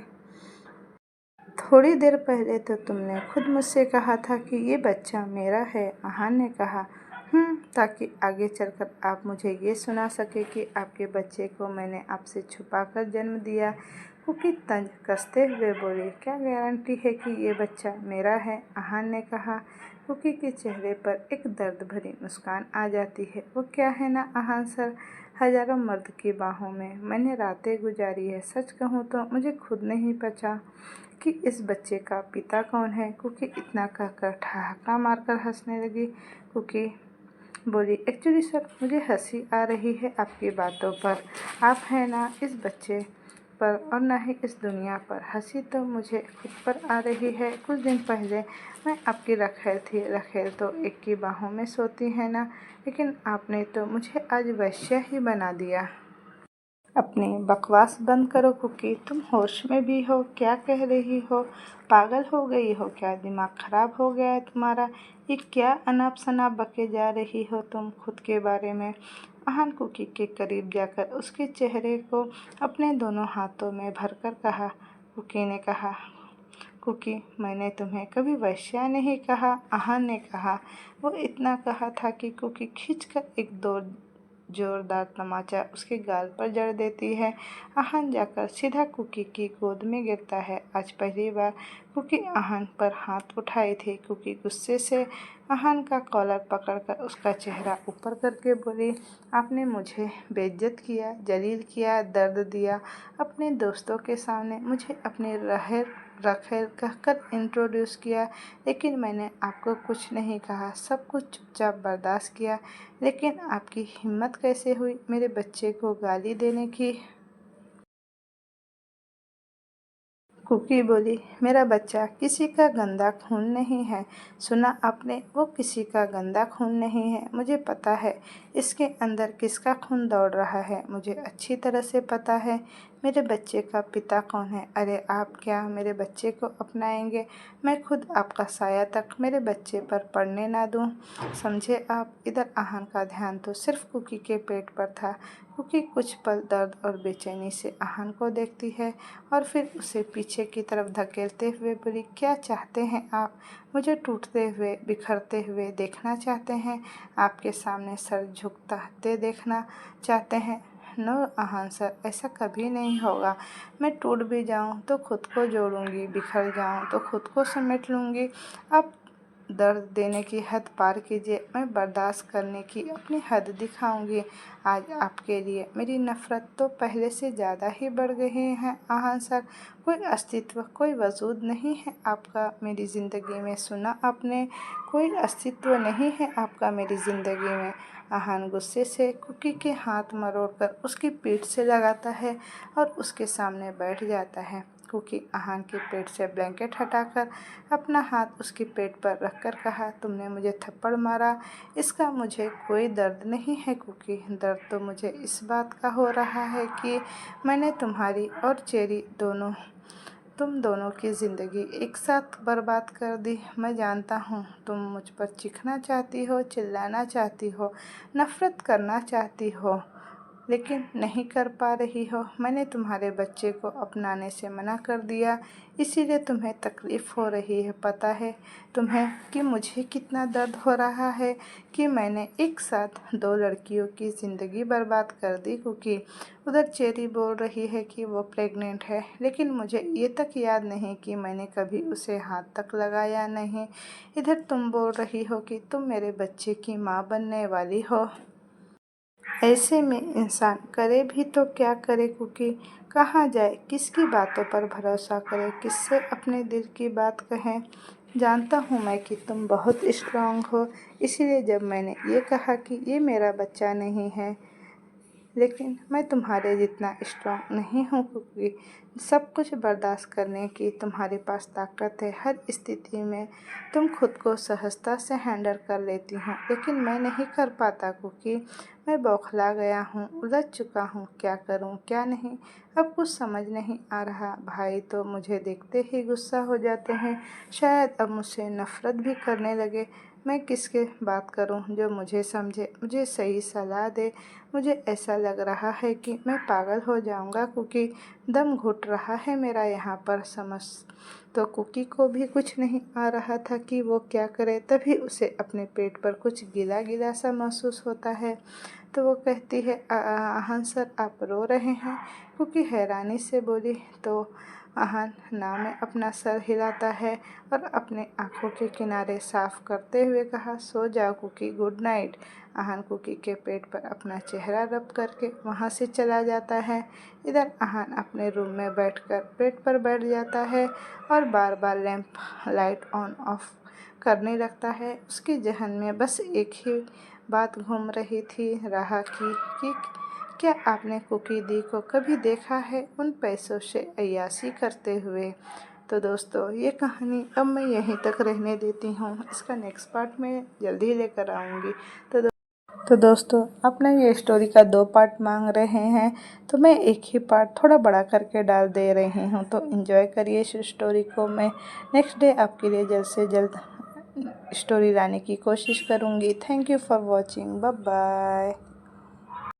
थोड़ी देर पहले तो तुमने खुद मुझसे कहा था कि ये बच्चा मेरा है। अहान ने कहा, ताकि आगे चलकर आप मुझे ये सुना सके कि आपके बच्चे को मैंने आपसे छुपाकर जन्म दिया। कुकी तंज कसते हुए बोली, क्या गारंटी है कि ये बच्चा मेरा है? अहान ने कहा। कुकी के चेहरे पर एक दर्द भरी मुस्कान आ जाती है। वो क्या है ना अहान सर, हजारों मर्द की बाहों में मैंने रातें गुजारी है। सच कहूँ तो मुझे खुद नहीं पता कि इस बच्चे का पिता कौन है। कुकी इतना कहकर ठहाका मारकर हंसने लगी। कुकी बोली, एक्चुअली सर, मुझे हंसी आ रही है आपकी बातों पर। आप हैं ना इस बच्चे पर और न ही इस दुनिया पर। हंसी तो मुझे खुद पर आ रही है। कुछ दिन पहले मैं आपकी रखेल थी। रखेल तो एक की बाहों में सोती है ना, लेकिन आपने तो मुझे आज वैश्या ही बना दिया। अपनी बकवास बंद करो कुकी, तुम होश में भी हो? क्या कह रही हो? पागल हो गई हो क्या? दिमाग खराब हो गया है तुम्हारा? ये क्या अनाप शनाप बके जा रही हो तुम खुद के बारे में? अहान कुकी के करीब जाकर उसके चेहरे को अपने दोनों हाथों में भरकर कहा। कुकी ने कहा, कुकी, मैंने तुम्हें कभी वैश्या नहीं कहा। अहान ने कहा। वो इतना कहा था कि कुकी खींचकर एक जोरदार तमाचा उसके गाल पर जड़ देती है। अहान जाकर सीधा कुकी की गोद में गिरता है। आज पहली बार कुकी अहान पर हाथ उठाई थी। कुकी गुस्से से अहान का कॉलर पकड़कर उसका चेहरा ऊपर करके बोली, आपने मुझे बेइज्जत किया, जलील किया, दर्द दिया। अपने दोस्तों के सामने मुझे अपने रखेल कहकर इंट्रोड्यूस किया, लेकिन मैंने आपको कुछ नहीं कहा, सब कुछ चुपचाप बर्दाश्त किया। लेकिन आपकी हिम्मत कैसे हुई मेरे बच्चे को गाली देने की? कुकी बोली, मेरा बच्चा किसी का गंदा खून नहीं है। सुना आपने? वो किसी का गंदा खून नहीं है। मुझे पता है इसके अंदर किसका खून दौड़ रहा है। मुझे अच्छी तरह से पता है मेरे बच्चे का पिता कौन है। अरे आप क्या मेरे बच्चे को अपनाएंगे? मैं खुद आपका साया तक मेरे बच्चे पर पड़ने ना दूं, समझे आप? इधर अहान का ध्यान तो सिर्फ कुकी के पेट पर था। कुकी कुछ पल दर्द और बेचैनी से अहान को देखती है और फिर उसे पीछे की तरफ धकेलते हुए बोली, क्या चाहते हैं आप? मुझे टूटते हुए, बिखरते हुए देखना चाहते हैं? आपके सामने सर झुकते देखना चाहते हैं? नो अहान सर, ऐसा कभी नहीं होगा। मैं टूट भी जाऊं तो खुद को जोड़ूंगी, बिखर जाऊं तो खुद को समेट लूंगी। आप दर्द देने की हद पार कीजिए, मैं बर्दाश्त करने की अपनी हद दिखाऊंगी। आज आपके लिए मेरी नफ़रत तो पहले से ज़्यादा ही बढ़ गई है अहान सर। कोई अस्तित्व, कोई वजूद नहीं है आपका मेरी ज़िंदगी में। सुना आपने? कोई अस्तित्व नहीं है आपका मेरी ज़िंदगी में। अहान गुस्से से कुकी के हाथ मरोड़कर उसकी पीठ से लगाता है और उसके सामने बैठ जाता है। कुकी अहान के पेट से ब्लैंकेट हटाकर अपना हाथ उसके पेट पर रखकर कहा, तुमने मुझे थप्पड़ मारा, इसका मुझे कोई दर्द नहीं है कुकी। दर्द तो मुझे इस बात का हो रहा है कि मैंने तुम्हारी और चेरी तुम दोनों की ज़िंदगी एक साथ बर्बाद कर दी। मैं जानता हूँ तुम मुझ पर चीखना चाहती हो, चिल्लाना चाहती हो, नफ़रत करना चाहती हो, लेकिन नहीं कर पा रही हो। मैंने तुम्हारे बच्चे को अपनाने से मना कर दिया, इसीलिए तुम्हें तकलीफ़ हो रही है। पता है तुम्हें कि मुझे कितना दर्द हो रहा है कि मैंने एक साथ 2 लड़कियों की ज़िंदगी बर्बाद कर दी। क्योंकि उधर चेरी बोल रही है कि वो प्रेग्नेंट है, लेकिन मुझे ये तक याद नहीं कि मैंने कभी उसे हाथ तक लगाया नहीं। इधर तुम बोल रही हो कि तुम मेरे बच्चे की माँ बनने वाली हो। ऐसे में इंसान करे भी तो क्या करे, क्योंकि कहाँ जाए, किसकी बातों पर भरोसा करे, किससे अपने दिल की बात कहें। जानता हूँ मैं कि तुम बहुत स्ट्रांग हो, इसीलिए जब मैंने ये कहा कि ये मेरा बच्चा नहीं है, लेकिन मैं तुम्हारे जितना स्ट्रांग नहीं हूँ। क्योंकि सब कुछ बर्दाश्त करने की तुम्हारे पास ताकत है। हर स्थिति में तुम खुद को सहजता से हैंडल कर लेती हो, लेकिन मैं नहीं कर पाता क्योंकि मैं बौखला गया हूँ, उलझ चुका हूँ। क्या करूँ क्या नहीं, अब कुछ समझ नहीं आ रहा। भाई तो मुझे देखते ही गुस्सा हो जाते हैं, शायद अब मुझसे नफ़रत भी करने लगे। मैं किसके बात करूं जो मुझे समझे, मुझे सही सलाह दे। मुझे ऐसा लग रहा है कि मैं पागल हो जाऊंगा, क्योंकि दम घुट रहा है मेरा यहाँ पर। समझ तो कुकी को भी कुछ नहीं आ रहा था कि वो क्या करे। तभी उसे अपने पेट पर कुछ गीला गीला सा महसूस होता है, तो वो कहती है, आहन सर आप रो रहे हैं? कुकी हैरानी से बोली। तो आहन नाव में अपना सर हिलाता है और अपने आँखों के किनारे साफ करते हुए कहा, सो जाओ कुकी, गुड नाइट। आहन कुकी के पेट पर अपना चेहरा रब करके वहाँ से चला जाता है। इधर आहन अपने रूम में बैठकर बेड पर बैठ जाता है और बार बार लैंप लाइट ऑन ऑफ करने लगता है। उसके जहन में बस एक ही बात घूम रही थी, रहा कि क्या आपने कुकी दी को कभी देखा है उन पैसों से अय्याशी करते हुए। तो दोस्तों ये कहानी अब मैं यहीं तक रहने देती हूँ, इसका नेक्स्ट पार्ट मैं जल्दी ही लेकर आऊँगी। तो दोस्तों अपना ये स्टोरी का 2 पार्ट मांग रहे हैं, तो मैं एक ही पार्ट थोड़ा बड़ा करके डाल दे रही हूँ। तो एंजॉय करिए इस स्टोरी को। मैं नेक्स्ट डे आपके लिए जल्द से जल्द स्टोरी लाने की कोशिश करूँगी। Thank you for watching. Bye bye.